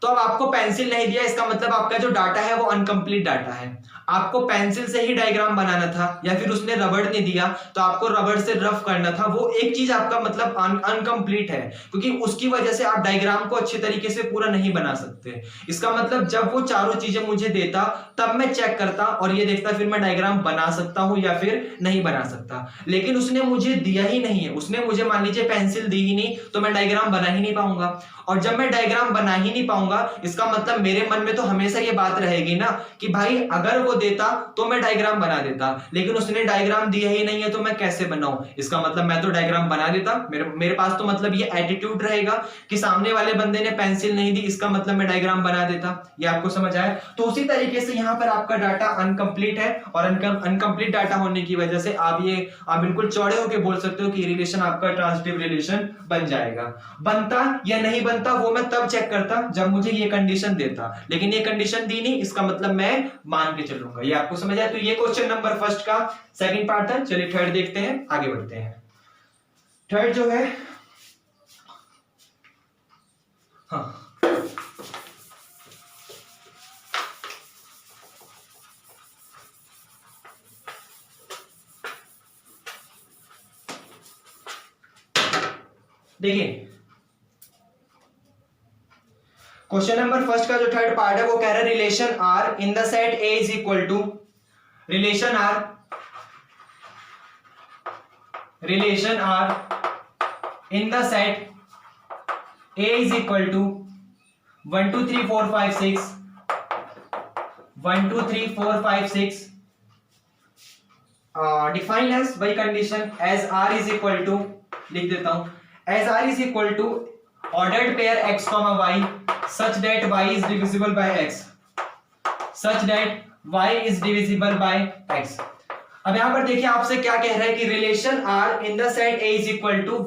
तो अब आपको पेंसिल नहीं दिया, इसका मतलब आपका जो डाटा है वो अनकंप्लीट डाटा है। आपको पेंसिल से ही डायग्राम बनाना था, या फिर उसने रबड़ नहीं दिया तो आपको रबड़ से रफ करना था। वो एक चीज आपका मतलब अनकंप्लीट है, क्योंकि उसकी वजह से आप डायग्राम को अच्छे तरीके से पूरा नहीं बना सकते। इसका मतलब जब वो चारों चीजें मुझे देता तब मैं चेक करता और ये देखता फिर मैं डायग्राम बना सकता हूं या फिर नहीं बना सकता। लेकिन उसने मुझे दिया ही नहीं है, उसने मुझे मान लीजिए पेंसिल दी ही नहीं, तो मैं डायग्राम बना ही नहीं पाऊंगा। और जब मैं डायग्राम बना ही नहीं पाऊंगा, इसका मतलब मेरे मन में तो हमेशा ये बात रहेगी ना कि भाई अगर वो देता तो मैं डायग्राम बना देता, लेकिन उसने डायग्राम दिया ही नहीं है तो मैं कैसे बनाऊं। इसका मतलब मैं तो डायग्राम बना देता। मेरे पास तो मतलब ये एटीट्यूड रहेगा कि सामने वाले बंदे ने पेंसिल नहीं दी, इसका मतलब मैं डायग्राम बना देता। ये आपको समझ आया? तो उसी तरीके से यहाँ पर आपका डाटा अनकंप्लीट है, और अनकंप्लीट डाटा होने की वजह से आप बिल्कुल चौड़े होकर बोल सकते हो कि रिलेशन आपका ट्रांजिटिव रिलेशन बन जाएगा। बनता या नहीं बनता वो मैं तब चेक करता जब मुझे ये कंडीशन देता, लेकिन ये कंडीशन दी नहीं, इसका मतलब मैं मान के चलूंगा। ये आपको समझ आया? तो ये क्वेश्चन नंबर फर्स्ट का सेकंड पार्ट था। चलिए थर्ड देखते हैं, आगे बढ़ते हैं। थर्ड जो है, हाँ देखिए, क्वेश्चन नंबर फर्स्ट का जो थर्ड पार्ट है वो कह रहा है relation R in the set A is equal to, relation R in the set A is equal to 1 2 3 4 5 6 1 2 3 4 5 6 define as by condition as R is equal to, लिख देता हूं, as R is equal to ordered pair x, y such that y is divisible by x, such that y is divisible by x। अब यहां पर देखिए आपसे क्या कह रहा है कि relation r in the set a is equal to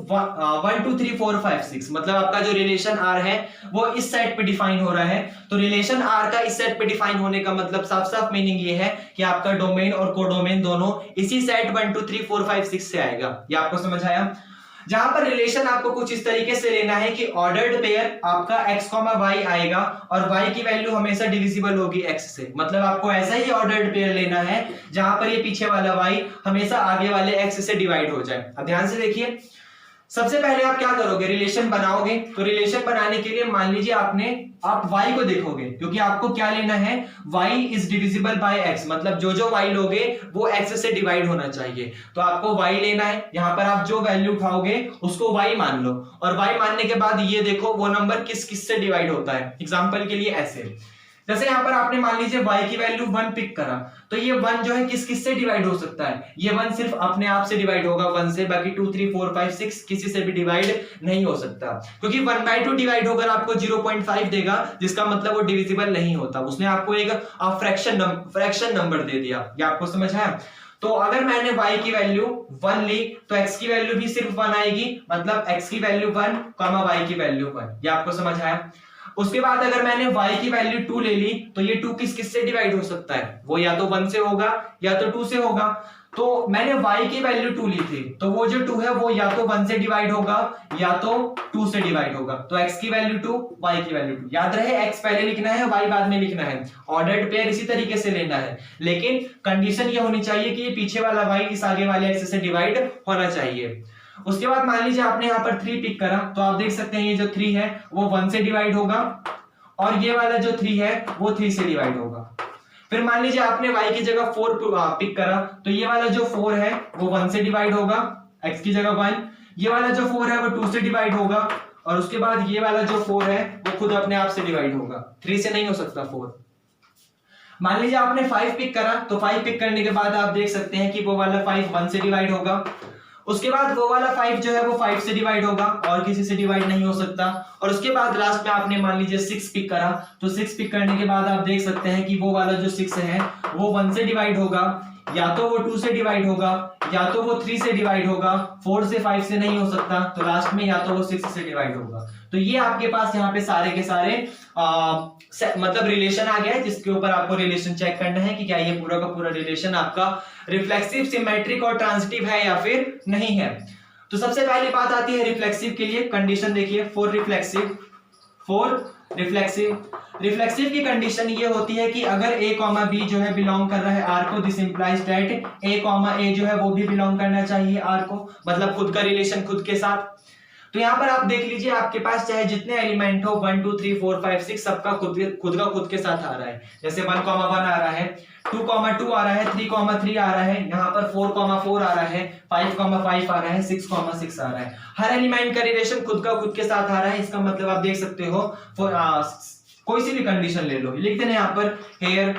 1 2 3 4 5 6, मतलब आपका जो रिलेशन r है वो इस सेट पे डिफाइन हो रहा है। तो रिलेशन r का इस सेट पे डिफाइन होने का मतलब साफ साफ मीनिंग ये है कि आपका डोमेन और कोडोमेन दोनों इसी सेट 1 2 3 4 5 6 से आएगा। ये आपको समझ आया? जहां पर रिलेशन आपको कुछ इस तरीके से लेना है कि ऑर्डर्ड पेयर आपका x, y आएगा और y की वैल्यू हमेशा डिविजिबल होगी x से। मतलब आपको ऐसा ही ऑर्डर्ड पेयर लेना है जहां पर ये पीछे वाला y हमेशा आगे वाले x से डिवाइड हो जाए। अब ध्यान से देखिए, सबसे पहले आप क्या करोगे, रिलेशन बनाओगे। तो रिलेशन बनाने के लिए मान लीजिए आप y को देखोगे, क्योंकि आपको क्या लेना है, y is divisible by x, मतलब जो y लोगे वो x से डिवाइड होना चाहिए। तो आपको y लेना है, यहां पर आप जो वैल्यू उठाओगे उसको y मान लो, और y मानने के बाद ये देखो वो नंबर किस किस से डिवाइड होता है। एग्जांपल के लिए ऐसे, जैसे यहां पर आपने मान लीजिए y की वैल्यू 1 पिक करा, तो ये 1 जो है किस किस से डिवाइड हो सकता है, ये 1 सिर्फ अपने आप से डिवाइड होगा 1 से, बाकी 2 3 4 5 6 किसी से भी डिवाइड नहीं हो सकता, क्योंकि 1/2 डिवाइड होकर आपको 0.5 देगा, जिसका मतलब वो डिविजिबल नहीं होता। उसने आपको एक फ्रैक्शन नंबर दे दिया। ये आपको समझ आया? तो अगर मैंने y की वैल्यू 1 ली तो x की वैल्यू भी सिर्फ 1 आएगी, मतलब x की वैल्यू 1, y की वैल्यू 1। ये आपको समझ आया? उसके बाद अगर मैंने y की वैल्यू 2 ले ली तो ये 2 किस किस से डिवाइड हो सकता है, वो या तो 1 से होगा या तो 2 से होगा। तो मैंने y की वैल्यू 2 ली थी, तो वो जो 2 है वो या तो 1 से डिवाइड होगा या तो 2 से डिवाइड होगा। तो x की वैल्यू 2, y की वैल्यू 2। याद रहे x पहले लिखना है, y बाद में लिखना है। ऑर्डर्ड पेयर इसी तरीके से लेना है, लेकिन कंडीशन ये होनी चाहिए कि ये पीछे वाला y इस आगे वाले x से डिवाइड होना चाहिए। उसके बाद मान लीजिए आपने यहाँ पर 3 पिक करा, तो आप देख सकते हैं ये जो 3 है वो 1 से डिवाइड होगा, और ये वाला जो 3 है वो 3 से डिवाइड होगा। फिर मान लीजिए आपने y की जगह 4 पिक करा, तो ये वाला जो 4 है वो 1 से डिवाइड होगा, x की जगह 1। ये वाला जो 4 है वो 2 से डिवाइड होगा, और उसके बाद ये वाला जो 4 है वो खुद अपने आप से डिवाइड होगा, 3 से नहीं हो सकता 4। मान लीजिए आपने 5 पिक करा, तो 5 पिक करने के बाद आप देख सकते हैं कि वो वाला 5 1 से डिवाइड होगा, उसके बाद वो वाला 5 जो है वो 5 से डिवाइड होगा और किसी से डिवाइड नहीं हो सकता, और उसके बाद लास्ट में आपने मान लीजिए 6 पिक करा, तो 6 पिक करने के बाद आप देख सकते हैं कि वो वाला जो 6 है वो 1 से डिवाइड होगा, या तो वो 2 से डिवाइड होगा, या तो वो 3 से डिवाइड होगा, 4 से 5 से नहीं हो सकता, तो लास्ट में या तो वो 6 से डिवाइड होगा। तो ये आपके पास यहाँ पे सारे के सारे मतलब रिलेशन आ गया है, जिसके ऊपर आपको रिलेशन चेक करना है कि क्या ये पूरा का पूरा रिलेशन आपका रिफ्लेक्सिव, सिमेट्रिक और ट्रांजिटिव है या फिर नहीं है। तो सबसे पहली बात आती है रिफ्लेक्सिव के लिए, कंडीशन देखिए फॉर रिफ्लेक्सिव की कंडीशन ये होती है कि अगर a, b जो है बिलोंग कर रहा है r को, दिस इंप्लाइज दैट a, जो है वो भी बिलोंग करना चाहिए r को, मतलब खुद का रिलेशन खुद के साथ। तो यहाँ पर आप देख लीजिए आपके पास चाहे जितने एलिमेंट हो 1 2 3 4 5 6 सबका खुद के साथ आ रहा है। जैसे 1, 1 आ रहा है, 2, 2 आ रहा है, 3, 3 आ रहा है, यहाँ पर 4, 4 आ रहा है, 5, 5 आ रहा है, 6, 6 आ रहा है। हर एलिमेंट का रिलेशन खुद के साथ आ रहा है। इसका मतलब आप देख सकते हो कोई सी भी कंडीशन ले लो, लिख देना यहाँ पर हेयर,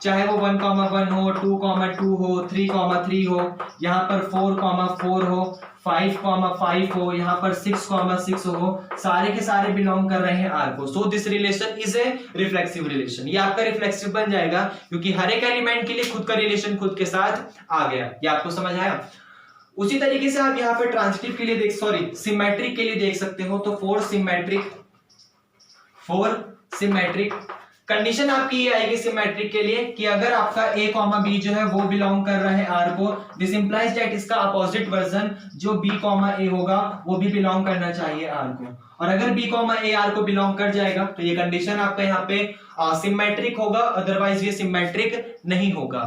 चाहे वो 1, 1 हो, 2, 2 हो, 3, 3 हो, यहाँ पर 4, 4 हो, 5, 5 हो, यहाँ पर 6, 6 हो, सारे के सारे बिलोंग कर रहे हैं R को। So this relation is a reflexive relation. ये आपका रिफ्लेक्सिव बन जाएगा क्योंकि हर एक एलिमेंट के लिए खुद का रिलेशन खुद के साथ आ गया। ये आपको समझ आया? उसी तरीके से आप यहाँ पर ट्रांजिटिव के लिए सिमेट्रिक के लिए देख सकते हो। तो फॉर सिमेट्रिक कंडीशन आपकी ये आएगी सिमेट्रिक के लिए कि अगर आपका a, b जो है वो बिलोंग कर रहा है R को, दिस इंप्लाइज दैट इसका अपोजिट वर्जन जो b, a होगा वो भी बिलोंग करना चाहिए R को। और अगर b, a R को बिलोंग कर जाएगा तो ये कंडीशन आपका यहाँ पे सिमेट्रिक होगा, अदरवाइज ये सिमेट्रिक नहीं होगा।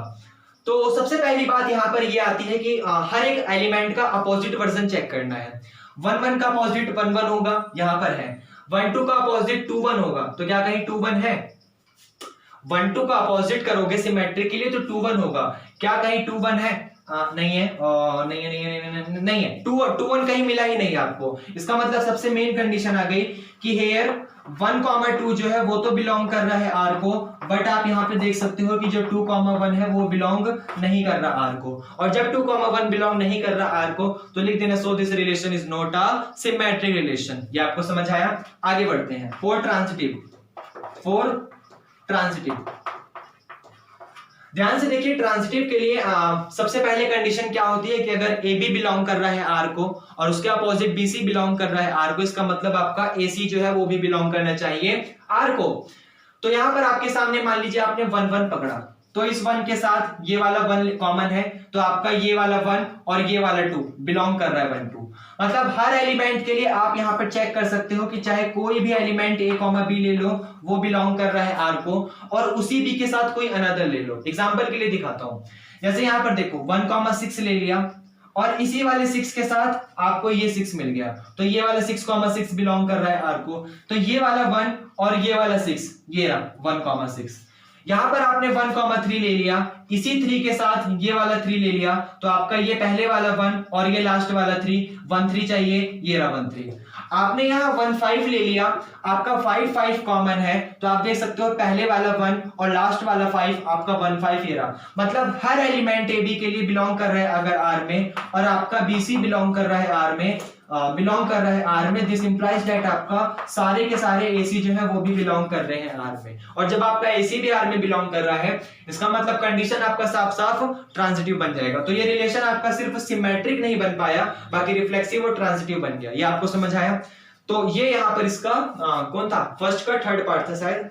तो सबसे पहली बात यहाँ पर ये आती है कि हर एक एलिमेंट का अपोजिट वर्जन चेक करना है। 1, 1 का अपोजिट 1, 1 होगा, यहाँ पर है। 1, 2 का अपोजिट 2, 1 होगा, तो क्या कहीं 2, 1 है? 1, 2 का अपोजिट करोगे सिमेट्रिक के लिए तो 2, 1 होगा, क्या कहीं 2, 1 है? नहीं है, नहीं है, 2, 1 कहीं मिला ही नहीं आपको। इसका मतलब सबसे मेन कंडीशन आ गई कि हेयर 1, 2 जो है वो तो बिलोंग कर रहा है R को, बट आप यहाँ पे देख सकते हो कि जो 2, 1 है वो बिलोंग नहीं कर रहा R को। और जब 2, 1 बिलोंग नहीं कर रहा R को तो लिख देना so this relation is not a symmetric relation. ये आपको समझ आया? आगे बढ़ते हैं। फॉर ट्रांजिटिव ध्यान से देखिए, ट्रांजिटिव के लिए सबसे पहले कंडीशन क्या होती है कि अगर AB बिलोंग कर रहा है R को और उसके अपोजिट BC बिलोंग कर रहा है R को, इसका मतलब आपका AC जो है वो भी बिलोंग करना चाहिए R को। तो यहां पर आपके सामने मान लीजिए आपने 1, 1 पकड़ा, तो इस 1 के साथ ये वाला 1 कॉमन है, तो आपका ये वाला 1 और ये वाला 2 बिलोंग कर रहा है 1, 2। मतलब हर एलिमेंट के लिए आप यहाँ पर चेक कर सकते हो कि चाहे कोई भी एलिमेंट a, b ले लो, वो बिलोंग कर रहा है R को, और उसी b के साथ कोई अनदर ले लो। एग्जांपल के लिए दिखाता हूं, जैसे यहाँ पर देखो 1, 6 ले लिया और इसी वाले 6 के साथ आपको ये 6 मिल गया, तो ये वाला 6, 6 बिलोंग कर रहा है R को। तो ये वाला 1 और ये वाला 6, ये रहा 1, 6। यहां पर आपने 1, 3 ले लिया, इसी 3 के साथ ये वाला 3 ले लिया, तो आपका ये पहले वाला 1 और ये लास्ट वाला 3, 1, 3 चाहिए, ये रहा 1, 3। आपने यहाँ 1, 5 ले लिया, आपका 5, 5 कॉमन है, तो आप देख सकते हो पहले वाला 1 और लास्ट वाला 5, आपका 1, 5 ये रहा। मतलब हर एलिमेंट AB के लिए बिलोंग कर रहा है अगर R में, और आपका BC बिलोंग कर रहा है R में, दिस इंप्लाइज दैट आपका सारे के सारे AC जो है वो भी बिलोंग कर रहे हैं R में। और जब आपका AC भी R में बिलोंग कर रहा है, इसका मतलब कंडीशन आपका साफ साफ ट्रांजिटिव बन जाएगा। तो ये रिलेशन आपका सिर्फ सिमेट्रिक नहीं बन पाया, बाकी रिफ्लेक्सिव और ट्रांजिटिव बन गया। ये आपको समझ आया? तो ये यहाँ पर इसका कौन था? फर्स्ट का थर्ड पार्ट था शायद,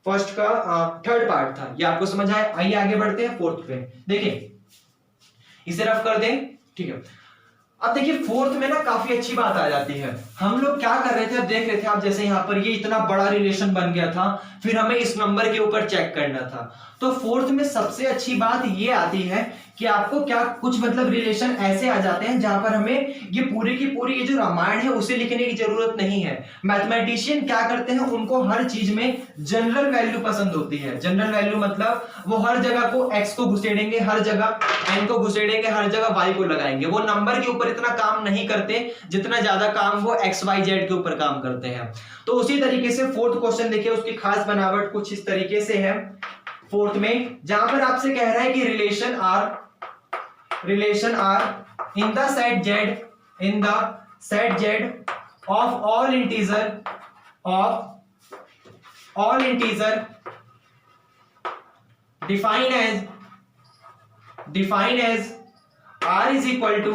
फर्स्ट का थर्ड पार्ट था। ये आपको समझ आया? आइए आगे बढ़ते हैं फोर्थ पे। देखिए इसे रफ कर दें, ठीक है। अब देखिए फोर्थ में ना काफी अच्छी बात आ जाती है। हम लोग क्या कर रहे थे, अब देख रहे थे आप, जैसे यहाँ पर ये इतना बड़ा रिलेशन बन गया था, फिर हमें इस नंबर के ऊपर चेक करना था। तो फोर्थ में सबसे अच्छी बात ये आती है कि आपको क्या कुछ मतलब रिलेशन ऐसे आ जाते हैं जहां पर हमें ये पूरी की पूरी ये जो रामायण है उसे लिखने की जरूरत नहीं है। मैथमेटिशियन क्या करते हैं, उनको हर चीज में जनरल वैल्यू पसंद होती है। जनरल वैल्यू मतलब वो हर जगह को x को घुसेड़ेंगे, हर जगह n को घुसेड़ेंगे, हर जगह y को लगाएंगे। वो नंबर के ऊपर ऊपर इतना काम नहीं करते जितना ज्यादा काम वो एक्स वाई जेड के ऊपर काम करते हैं। तो उसी तरीके से फोर्थ क्वेश्चन देखिए, उसकी खास बनावट कुछ इस तरीके से है फोर्थ में, जहां पर आपसे कह रहा है कि relation R in the set Z of all integer define as R is equal to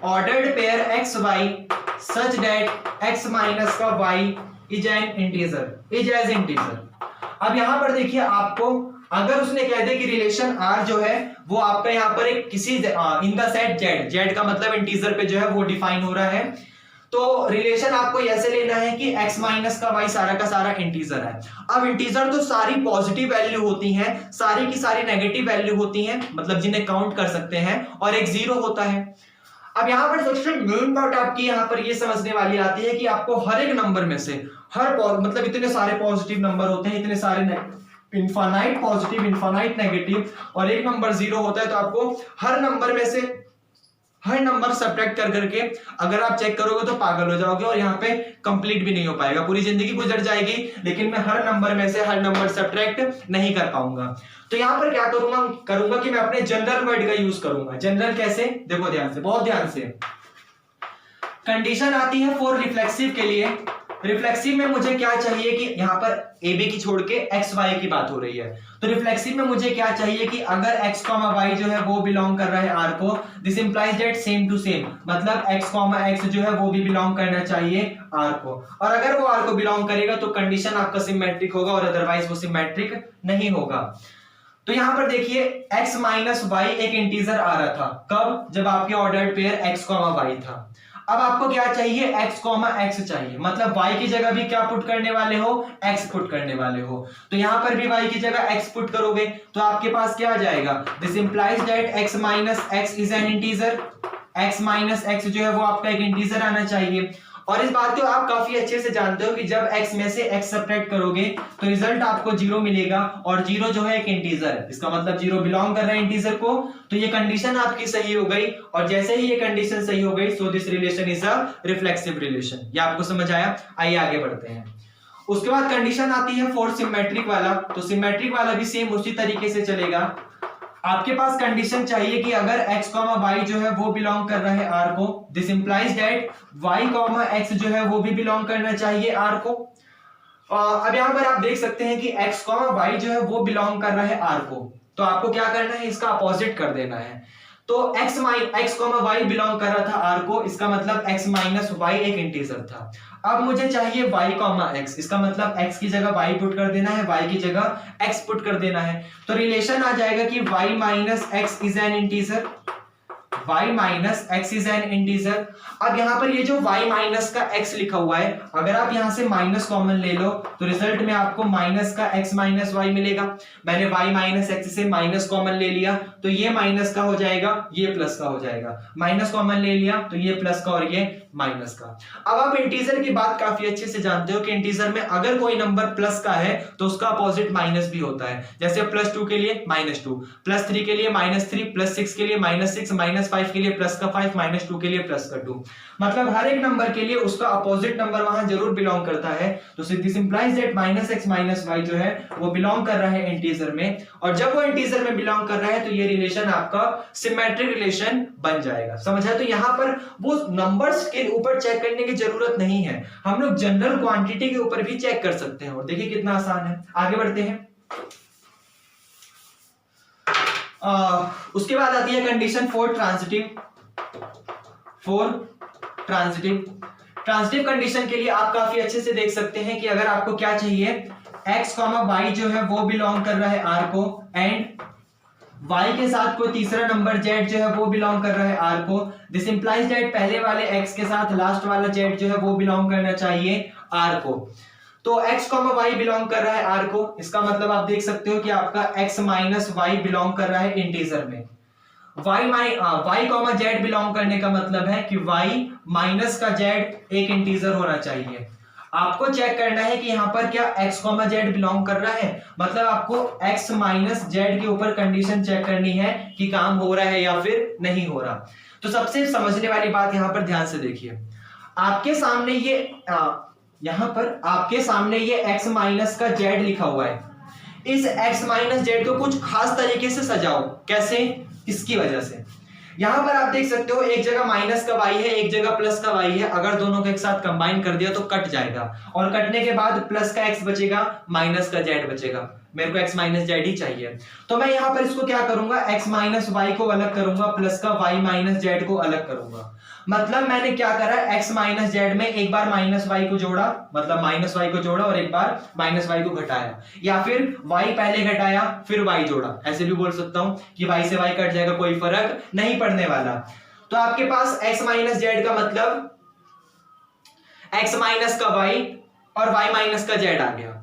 ordered pair x y such that x minus का y is as integer। अब यहां पर देखिए, आपको अगर उसने कह दे कि रिलेशन R जो है वो आपका यहां पर एक किसी इन द सेट जेड का मतलब इंटीजर पे जो है वो डिफाइन हो रहा है, तो रिलेशन आपको ऐसे लेना है कि x माइनस का y सारा का सारा इंटीजर है। अब इंटीजर तो सारी पॉजिटिव वैल्यू होती हैं, सारी की सारी नेगेटिव वैल्यू होती हैं, मतलब जिन्हें काउंट कर सकते हैं, और एक जीरो होता है। अब यहां पर सबसे मेन बात आपकी यहां पर ये समझने वाली आती है कि आपको हर एक नंबर में से मतलब इतने सारे पॉजिटिव नंबर होते हैं, इतने सारे इनफाइनाइट पॉजिटिव, इनफाइनाइट नेगेटिव, और एक नंबर जीरो होता है, तो आपको हर नंबर में से हर नंबर सब्ट्रैक्ट कर करके अगर आप चेक करोगे तो पागल हो जाओगे और यहाँ पे कंप्लीट भी नहीं हो पाएगा, पूरी जिंदगी गुजर जाएगी, लेकिन मैं हर नंबर में से हर नंबर सब्ट्रैक्ट नहीं कर पाऊंगा। तो यहाँ पर क्या करूंगा कि मैं अपने जनरल वर्ड का यूज करूंगा। जनरल कैसे, देखो ध्यान से, बहुत ध्यान से। कंडीशन आती है फॉर रिफ्लेक्सिव के लिए। रिफ्लेक्सिव में मुझे क्या चाहिए कि यहाँ पर ए बी की छोड़ के एक्स वाई की बात हो रही है, तो रिफ्लेक्सिव में मुझे क्या चाहिए कि अगर x, y जो है वो बिलोंग कर रहा है R को, this implies that same to same, मतलब x, x जो है वो भी बिलोंग करना चाहिए R को, और अगर वो R को बिलोंग करेगा तो कंडीशन आपका सिमेट्रिक होगा, और अदरवाइज वो सिमेट्रिक नहीं होगा। तो यहां पर देखिए x माइनस y एक इंटीजर आ रहा था, कब, जब आपके ऑर्डर्ड पेयर x, y था। अब आपको क्या चाहिए, x, x चाहिए, मतलब y की जगह भी क्या पुट करने वाले हो, x पुट करने वाले हो। तो यहां पर भी y की जगह x पुट करोगे तो आपके पास क्या आ जाएगा, this implies that x minus x is an integer. x minus x जो है वो आपका एक इंटीजर आना चाहिए, और इस बात को आप काफी अच्छे से जानते हो कि जब x में से x सब्ट्रैक्ट करोगे तो रिजल्ट आपको जीरो मिलेगा, और जीरो जो है एक इंटीजर है, इसका मतलब जीरो बिलोंग कर रहा है इंटीजर को। तो ये कंडीशन आपकी सही हो गई, और जैसे ही ये कंडीशन सही हो गई, so this relation is a reflexive relation. ये आपको समझ आया? आइए आगे बढ़ते हैं। उसके बाद कंडीशन आती है फॉर सिमेट्रिक वाला, तो सिमेट्रिक वाला भी सेम उसी तरीके से चलेगा। आपके पास कंडीशन चाहिए कि अगर x, y जो है वो बिलोंग कर रहा है R को, this implies that y, x जो है वो भी बिलोंग करना चाहिए R को। अब यहां पर आप देख सकते हैं कि x, y जो है वो बिलोंग कर रहा है R को, तो आपको क्या करना है, इसका अपोजिट कर देना है। तो x, y बिलोंग कर रहा था R को, इसका मतलब x माइनस y एक इंटीजर था। अब मुझे चाहिए y, x, इसका मतलब x की जगह y पुट कर देना है, y की जगह x पुट कर देना है। तो रिलेशन आ जाएगा कि y minus x is an integer, y minus x is an integer. अब यहां पर ये जो y माइनस का x लिखा हुआ है, अगर आप यहां से माइनस कॉमन ले लो तो रिजल्ट में आपको माइनस का x माइनस y मिलेगा। मैंने y माइनस x से माइनस कॉमन ले लिया तो ये माइनस का हो जाएगा, ये प्लस का हो जाएगा, माइनस कॉमन ले लिया तो ये प्लस का और ये माइनस का। अब आप इंटीजर की बात काफी अच्छे से जानते हो कि इंटीजर में अगर कोई नंबर प्लस का है तो उसका अपोजिट माइनस भी होता है, जैसे +2 के लिए -2, +3 के लिए -3, +6 के लिए -6, -5 के लिए +5, -2 के लिए +2। मतलब हर एक नंबर के लिए उसका अपोजिट नंबर वहां जरूर बिलोंग करता है। तो this implies that -x -y जो है वो बिलोंग कर रहा है इंटीजर में, और जब वो इंटीजर में बिलोंग कर रहा है तो ये रिलेशन आपका सिमेट्रिक रिलेशन बन जाएगा। समझा? तो यहां पर वो नंबर्स के ऊपर चेक करने की जरूरत नहीं है, हम लोग जनरल क्वांटिटी के ऊपर भी चेक कर सकते हैं, और देखिए कितना आसान है। आगे बढ़ते हैं। उसके बाद आती है कंडीशन फॉर ट्रांजिटिव कंडीशन के लिए आप काफी अच्छे से देख सकते हैं कि अगर आपको क्या चाहिए, x, y जो है वो बिलोंग कर रहा है R को, एंड y के साथ कोई तीसरा नंबर z जो है वो बिलोंग कर रहा है R को, दिस इंप्लाइज दैट पहले वाले x के साथ लास्ट वाला z जो है वो बिलोंग करना चाहिए R को। तो x, y बिलोंग कर रहा है R को, इसका मतलब आप देख सकते हो कि आपका x माइनस y बिलोंग कर रहा है इंटीजर में। y, z बिलोंग करने का मतलब है कि y माइनस का z एक इंटीजर होना चाहिए। आपको चेक करना है कि यहां पर क्या x, z बिलोंग कर रहा है, मतलब आपको x माइनस z के ऊपर कंडीशन चेक करनी है कि काम हो रहा है या फिर नहीं हो रहा। तो सबसे समझने वाली बात यहां पर ध्यान से देखिए, आपके सामने ये यहां पर आपके सामने ये x माइनस का z लिखा हुआ है। इस x माइनस जेड को कुछ खास तरीके से सजाओ। कैसे? इसकी वजह से यहां पर आप देख सकते हो एक जगह माइनस का y है, एक जगह प्लस का y है। अगर दोनों को एक साथ कंबाइन कर दिया तो कट जाएगा, और कटने के बाद प्लस का x बचेगा, माइनस का z बचेगा। मेरे को x माइनस जेड ही चाहिए, तो मैं यहां पर इसको क्या करूंगा, x माइनस वाई को अलग करूंगा, प्लस का y माइनस जेड को अलग करूंगा। मतलब मैंने क्या करा, x माइनस जेड में एक बार माइनस वाई को जोड़ा, मतलब माइनस वाई को जोड़ा, और एक बार माइनस वाई को घटाया, या फिर y पहले घटाया फिर y जोड़ा। ऐसे भी बोल सकता हूं कि y से y कट जाएगा, कोई फर्क नहीं पड़ने वाला। तो आपके पास x माइनस जेड का मतलब x माइनस का y और y माइनस का z आ गया।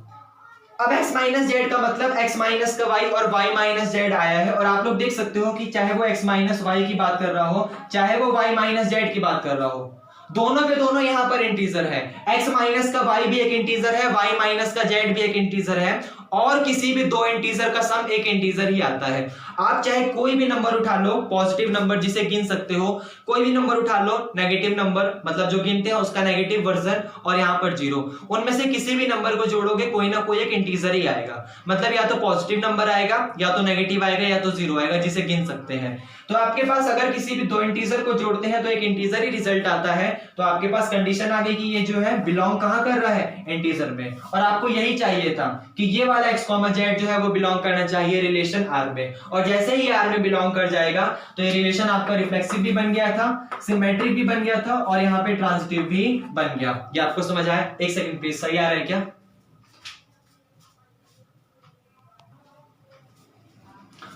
अब x माइनस जेड का मतलब x माइनस का y और y माइनस जेड आया है, और आप लोग देख सकते हो कि चाहे वो x माइनस वाई की बात कर रहा हो, चाहे वो y माइनस जेड की बात कर रहा हो, दोनों के दोनों यहां पर इंटीजर है। x माइनस का y भी एक इंटीजर है, y माइनस का z भी एक इंटीजर है, और किसी भी दो इंटीजर का सम एक इंटीजर ही आता है। आप चाहे कोई भी नंबर उठा लो, पॉजिटिव नंबर जिसे गिन सकते हो, कोई भी नंबर उठा लो, नेगेटिव नंबर मतलब जो गिनते हैं उसका नेगेटिव वर्जन, और यहाँ पर जीरो, उनमें से किसी भी नंबर को जोड़ोगे कोई ना कोई एक इंटीजर ही आएगा। मतलब या तो पॉजिटिव नंबर आएगा, या तो नेगेटिव आएगा, या तो जीरो आएगा जिसे गिन सकते हैं। तो आपके पास अगर किसी भी दो इंटीजर को जोड़ते हैं तो एक इंटीजर ही रिजल्ट आता है। तो आपके पास कंडीशन आ गई कि ये जो है बिलोंग कहां कर रहा है, इंटीजर में, और आपको यही चाहिए था कि ये वाला x, z जो है वो बिलोंग करना चाहिए रिलेशन R में। और जैसे ही R में बिलोंग कर जाएगा तो ये रिलेशन आपका रिफ्लेक्सिव भी बन गया था, सिमेट्रिक भी बन गया था, और यहाँ पे ट्रांजिटिव भी बन गया। ये आपको समझ आया? एक सेकंड प्लीज, सही आ रहा है क्या?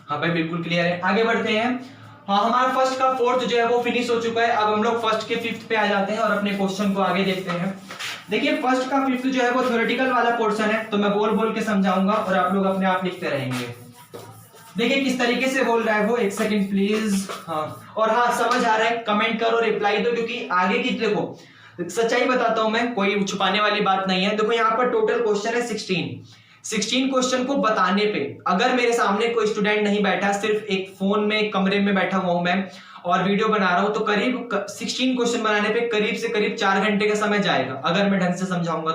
हाँ भाई बिल्कुल क्लियर है। आगे बढ़ते हैं। हाँ, हमारा फर्स्ट का फोर्थ जो है वो फिनिश हो चुका है। अब हम लोग फर्स्ट के फिफ्थ पे आ जाते हैं और अपने क्वेश्चन को आगे देखते हैं। देखिए फर्स्ट का फिफ्थ जो है वो थ्योरेटिकल वाला पोर्शन है, तो मैं बोल बोल के समझाऊंगा और आप लोग अपने आप लिखते रहेंगे। देखिए किस तरीके से बोल रहा है वो, एक सेकंड प्लीज। हाँ, और हाँ समझ आ रहा है कमेंट करो, रिप्लाई दो, क्योंकि आगे की देखो सच्चाई बताता हूं मैं, कोई छुपाने वाली बात नहीं है। देखो यहाँ पर टोटल क्वेश्चन है 16 क्वेश्चन को बताने पे अगर मेरे सामने कोई स्टूडेंट नहीं बैठा, सिर्फ एक फोन में कमरे में बैठा हुआ हूं मैं और वीडियो बना रहा हूं, तो करीब 16 क्वेश्चन बनाने पे करीब से करीब 4 घंटे का समय जाएगा अगर मैं ढंग से समझाऊंगा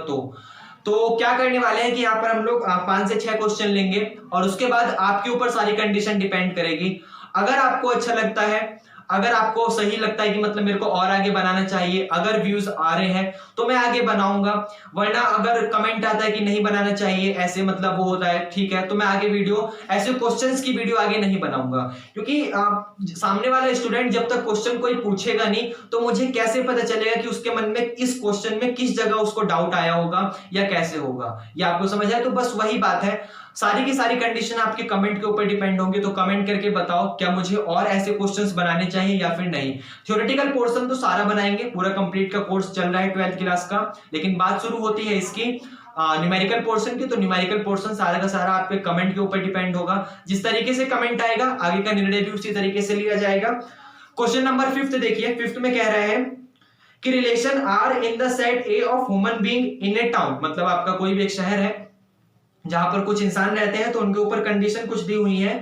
तो क्या करने वाले हैं कि यहाँ पर हम लोग 5 से 6 क्वेश्चन लेंगे, और उसके बाद आपके ऊपर सारी कंडीशन डिपेंड करेगी। अगर आपको अच्छा लगता है, अगर आपको सही लगता है कि मतलब मेरे को और आगे बनाना चाहिए, अगर व्यूज आ रहे हैं तो मैं आगे बनाऊंगा, वरना अगर कमेंट आता है कि नहीं बनाना चाहिए, ऐसे मतलब वो होता है, ठीक है, तो मैं आगे वीडियो ऐसे क्वेश्चंस की वीडियो आगे नहीं बनाऊंगा। क्योंकि सामने वाला स्टूडेंट जब तक क्वेश्चन कोई पूछेगा नहीं तो मुझे कैसे पता चलेगा कि उसके मन में इस क्वेश्चन में किस जगह उसको डाउट आया होगा या कैसे होगा, ये आपको समझ आए? तो बस वही बात है, सारी की सारी कंडीशन आपके कमेंट के ऊपर डिपेंड होंगे। तो कमेंट करके बताओ क्या मुझे और ऐसे क्वेश्चंस बनाने चाहिए या फिर नहीं। थ्योरेटिकल पोर्शन तो सारा बनाएंगे, पूरा कंप्लीट का कोर्स चल रहा है 12th क्लास का, लेकिन बात शुरू होती है इसकी न्यूमेरिकल पोर्शन की। तो न्यूमेरिकल पोर्शन सारा का सारा आपके कमेंट के ऊपर डिपेंड होगा, जिस तरीके से कमेंट आएगा आगे का निर्णय भी उसी तरीके से लिया जाएगा। क्वेश्चन नंबर 5 देखिए, 5 में कह रहे हैं कि relation R in the set A of human being in a town, मतलब आपका कोई भी एक शहर है जहां पर कुछ इंसान रहते हैं, तो उनके ऊपर कंडीशन कुछ दी हुई है।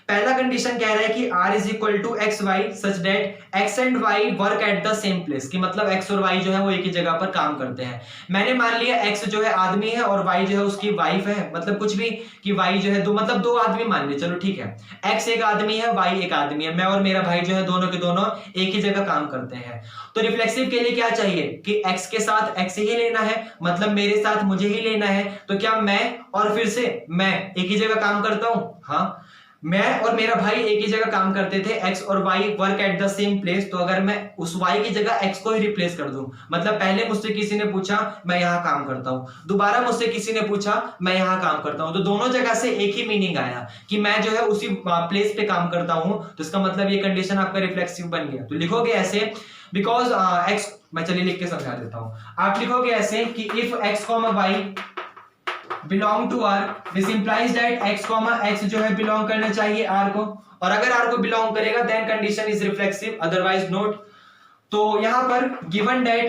पहला कंडीशन कह रहा है कि r is equal to x y such that x and y work at the same place, कि मतलब x और y जो है वो एक ही जगह पर काम करते हैं। मैंने मान लिया x जो है आदमी है और y जो है उसकी वाइफ है, मतलब कुछ भी कि y जो है मतलब दो आदमी मान लिए, चलो ठीक है, x एक आदमी है, y एक आदमी है, मैं और मेरा भाई जो है दोनों के दोनों एक ही जगह काम करते हैं। तो रिफ्लेक्सिव के लिए क्या चाहिए कि x के साथ x ही लेना है, मतलब मेरे साथ मुझे ही लेना है। तो क्या मैं और फिर से मैं एक ही जगह काम करता हूं? हाँ, मैं और मेरा भाई एक ही जगह काम करते थे, x और y work at the same place. तो अगर मैं उस y की जगह x को ही रिप्लेस कर दूं, मतलब पहले मुझसे किसी ने पूछा मैं यहां काम करता हूं, दोबारा मुझसे किसी ने पूछा मैं यहां काम करता हूं, तो दोनों जगह से एक ही मीनिंग आया कि मैं जो है उसी प्लेस पे काम करता हूं। तो इसका मतलब ये कंडीशन आपका रिफ्लेक्सिव बन गया। तो लिखोगे ऐसे, बिकॉज x, मैं चलिए लिख के समझा देता हूं। आप लिखोगे ऐसे कि if x, y belong to R, this implies that x, जो है बिलोंग करना चाहिए R को, और अगर R को बिलोंग करेगा then condition is reflexive, otherwise not। तो यहां पर given that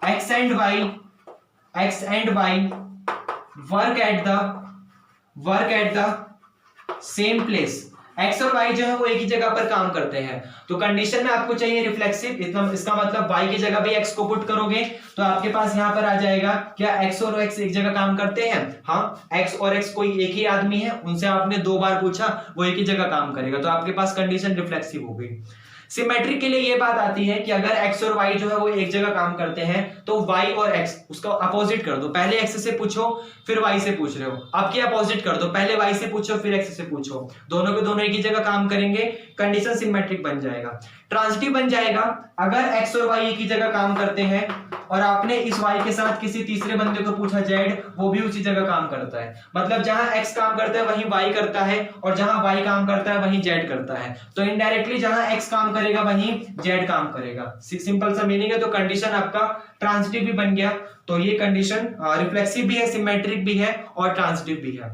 x and y work at the same place, x और वाई जो है वो एक ही जगह पर काम करते हैं, तो कंडीशन में आपको चाहिए रिफ्लेक्सिव, इसका मतलब वाई की जगह भी एक्स को पुट करोगे तो आपके पास यहां पर आ जाएगा क्या एक्स और एक्स एक जगह काम करते हैं, हाँ एक्स और एक्स कोई एक ही आदमी है, उनसे आपने 2 बार पूछा, वो एक ही जगह काम करेगा, तो आपके पास कंडीशन रिफ्लेक्सिव हो गई। सिमेट्रिक के लिए ये बात आती है कि अगर x और y जो है वो एक जगह काम करते हैं तो y और x उसका अपोजिट कर दो, पहले x से पूछो फिर y से पूछ रहे हो, अब क्या अपोजिट कर दो, पहले y से पूछो फिर x से पूछो, दोनों के दोनों एक ही जगह काम करेंगे, कंडीशन सिमेट्रिक बन जाएगा। ट्रांजिटिव बन जाएगा अगर x और y एक ही जगह काम करते हैं और आपने इस y के साथ किसी तीसरे बंदे को पूछा z, वो भी उसी जगह काम करता है, मतलब जहां x काम करता है वहीं y करता है और जहां y काम करता है वहीं z करता है, तो इनडायरेक्टली जहां x काम करेगा वहीं z काम करेगा, सिंपल सा मीनिंग है। तो कंडीशन आपका ट्रांजिटिव भी बन गया, तो ये कंडीशन रिफ्लेक्सिव भी है, सिमेट्रिक भी है और ट्रांजिटिव भी है।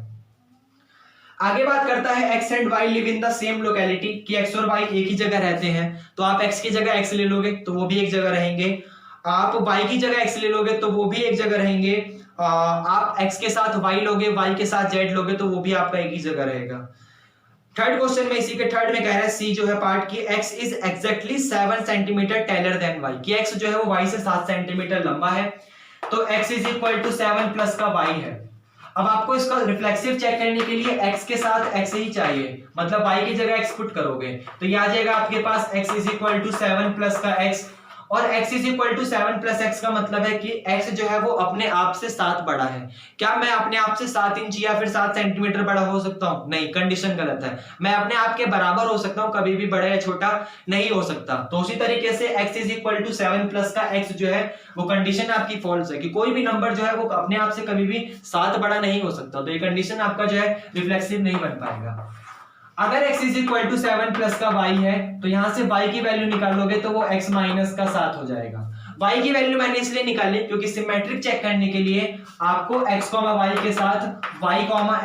आगे बात करता है x and y live in the same locality, कि x और y एक ही जगह रहते हैं, तो आप x की जगह x ले लोगे तो वो भी एक जगह रहेंगे, आप y की जगह x ले लोगे तो वो भी एक जगह रहेंगे, आप x के साथ y लोगे, y के साथ z लोगे तो वो भी आपका एक ही जगह रहेगा। थर्ड क्वेश्चन में इसी के थर्ड में कह रहा है सी जो है पार्ट की x is exactly 7 centimetre taller than y, कि x जो है वो y से 7 सेंटीमीटर लंबा है, तो x is equal to 7 plus का y है। अब आपको इसका रिफ्लेक्सिव चेक करने के लिए x के साथ x ही चाहिए, मतलब y की जगह x पुट करोगे तो ये आ जाएगा आपके पास x is equal to 7 plus का x, और x is equal to 7 plus x का मतलब है कि x जो है वो अपने आप से 7 बड़ा है। क्या मैं अपने आप से 7 इंच या फिर 7 सेंटीमीटर बड़ा हो सकता हूं? नहीं, कंडीशन गलत है। मैं अपने आप के बराबर हो सकता हूं, कभी भी बड़ा या छोटा नहीं हो सकता। तो उसी तरीके से x is equal to 7 plus का x जो है वो कंडीशन आपकी फॉल्स है, कि कोई भी नंबर जो है वो अपने आप से कभी भी 7 बड़ा नहीं हो सकता, तो ये कंडीशन आपका जो है रिफ्लेक्सिव नहीं बन पाएगा। अगर x is equal to 7 plus का y है तो यहां से y की वैल्यू निकालोगे तो वो x माइनस का 7 हो जाएगा। y की वैल्यू मैंने इसलिए निकाली क्योंकि सिमेट्रिक चेक करने के लिए आपको x, y के साथ y,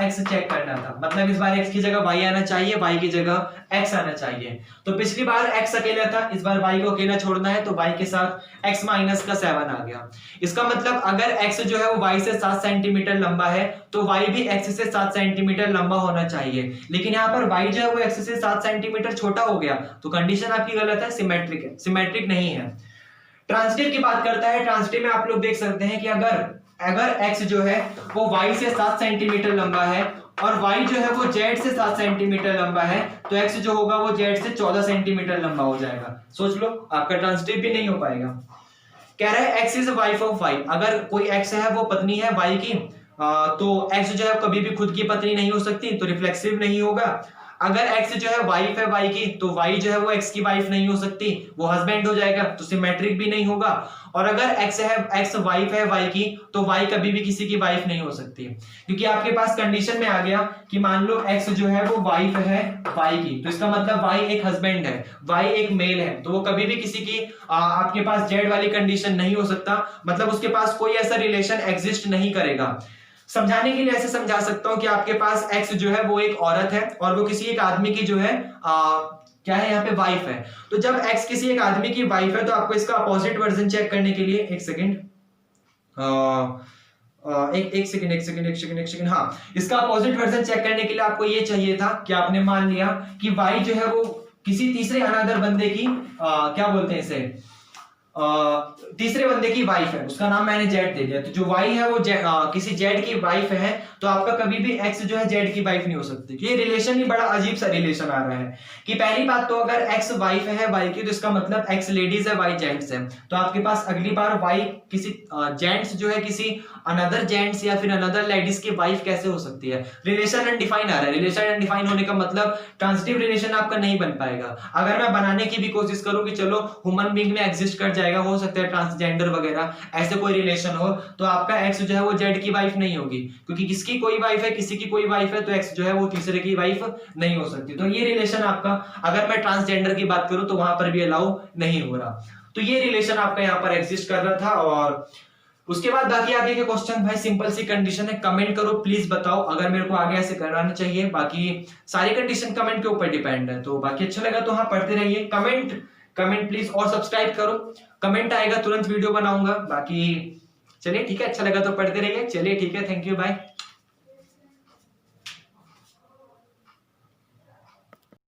x चेक करना था, मतलब इस बार x की जगह y आना चाहिए, y की जगह x आना चाहिए। तो पिछली बार x अकेला था, इस बार y को अकेला छोड़ना है, तो y के साथ x माइनस का 7 आ गया। इसका मतलब अगर x जो है वो y से 7 सेंटीमीटर लंबा है तो y भी x से 7 सेंटीमीटर लंबा होना चाहिए, लेकिन यहाँ पर y जो है वो x से 7 सेंटीमीटर छोटा हो गया, तो कंडीशन आपकी गलत है, सिमेट्रिक है, सिमेट्रिक नहीं है। ट्रांजिटिव की बात करता है, ट्रांजिटिव में आप लोग देख सकते हैं कि अगर x जो है वो y से 7 सेंटीमीटर लंबा है और y जो है वो z से 7 सेंटीमीटर लंबा है, तो x जो होगा वो z से 14 सेंटीमीटर लंबा हो जाएगा। सोच लो, आपका ट्रांजिटिव भी नहीं हो पाएगा। कह रहा है x is wife of y, अगर कोई x है वो पत्नी है y की, तो x जो है कभी भी खुद की पत्नी नहीं हो सकती, तो रिफ्लेक्सिव नहीं होगा। अगर x जो है वाइफ है y की, तो y जो है वो x की वाइफ नहीं हो सकती, वो हस्बैंड हो जाएगा, तो सिमेट्रिक भी नहीं होगा। और अगर x वाइफ है y की, तो y कभी भी किसी की वाइफ नहीं हो सकती, क्योंकि आपके पास कंडीशन में आ गया कि मान लो x जो है वो वाइफ है y की, तो इसका मतलब y एक हस्बैंड है, y एक मेल है, तो वो कभी भी किसी की आपके पास z वाली कंडीशन नहीं हो सकता, मतलब उसके पास कोई ऐसा रिलेशन एग्जिस्ट नहीं करेगा। समझाने के लिए ऐसे समझा सकता हूं कि आपके पास x जो है वो एक औरत है और वो किसी एक आदमी की जो है क्या है यहाँ पे वाइफ है, तो जब x किसी एक आदमी की वाइफ है तो आपको इसका अपोजिट वर्जन चेक करने के लिए एक सेकंड हाँ, इसका अपोजिट वर्जन चेक करने के लिए आपको ये चाहिए था कि आपने मान लिया कि y जो है वो किसी तीसरे अनदर बंदे की क्या बोलते हैं इसे, तीसरे बंदे की वाइफ है, उसका नाम मैंने जेड दे दिया, तो जो वाई है वो किसी जेड की वाइफ है, तो आपका कभी भी एक्स जो है जेड की वाइफ नहीं हो सकती। ये रिलेशन ही बड़ा अजीब सा रिलेशन आ रहा है कि पहली बात तो अगर एक्स वाइफ है वाई की, तो इसका मतलब एक्स लेडीज है वाई जेंट्स है, तो आपके पास अगली बार वाई किसी जेंट्स जो है किसी अनदर जेंट्स या फिर अनदर लेडीज की वाइफ कैसे हो सकती है। रिलेशन अनडिफाइन आ रहा है, रिलेशन अनडिफाइन होने का मतलब ट्रांजिटिव रिलेशन आपका नहीं बन पाएगा। अगर मैं बनाने की भी कोशिश करूं कि चलो ह्यूमन बीइंग में एग्जिस्ट कर जाएगा, हो सकता है ट्रांसजेंडर वगैरह ऐसे कोई रिलेशन हो, तो आपका एक्स जो है वो जेड की वाइफ नहीं होगी, क्योंकि किसकी कोई वाइफ है किसी की कोई वाइफ है, तो एक्स जो है वो तीसरे की वाइफ नहीं हो सकती। तो ये रिलेशन आपका, अगर मैं ट्रांसजेंडर की बात करूं तो वहां पर भी अलाउ नहीं हो रहा, तो ये रिलेशन आपका यहाँ पर एग्जिस्ट कर रहा था। और उसके बाद बाकी आगे के क्वेश्चन भाई सिंपल सी कंडीशन है, कमेंट करो प्लीज, बताओ अगर मेरे को आगे ऐसे कराना चाहिए, बाकी सारी कंडीशन कमेंट के ऊपर डिपेंड है। तो बाकी अच्छा लगा तो हाँ पढ़ते रहिए, कमेंट प्लीज, और सब्सक्राइब करो, कमेंट आएगा तुरंत वीडियो बनाऊंगा। बाकी चलिए ठीक है, अच्छा लगा तो पढ़ते रहिए, चलिए ठीक है, थैंक यू, बाय।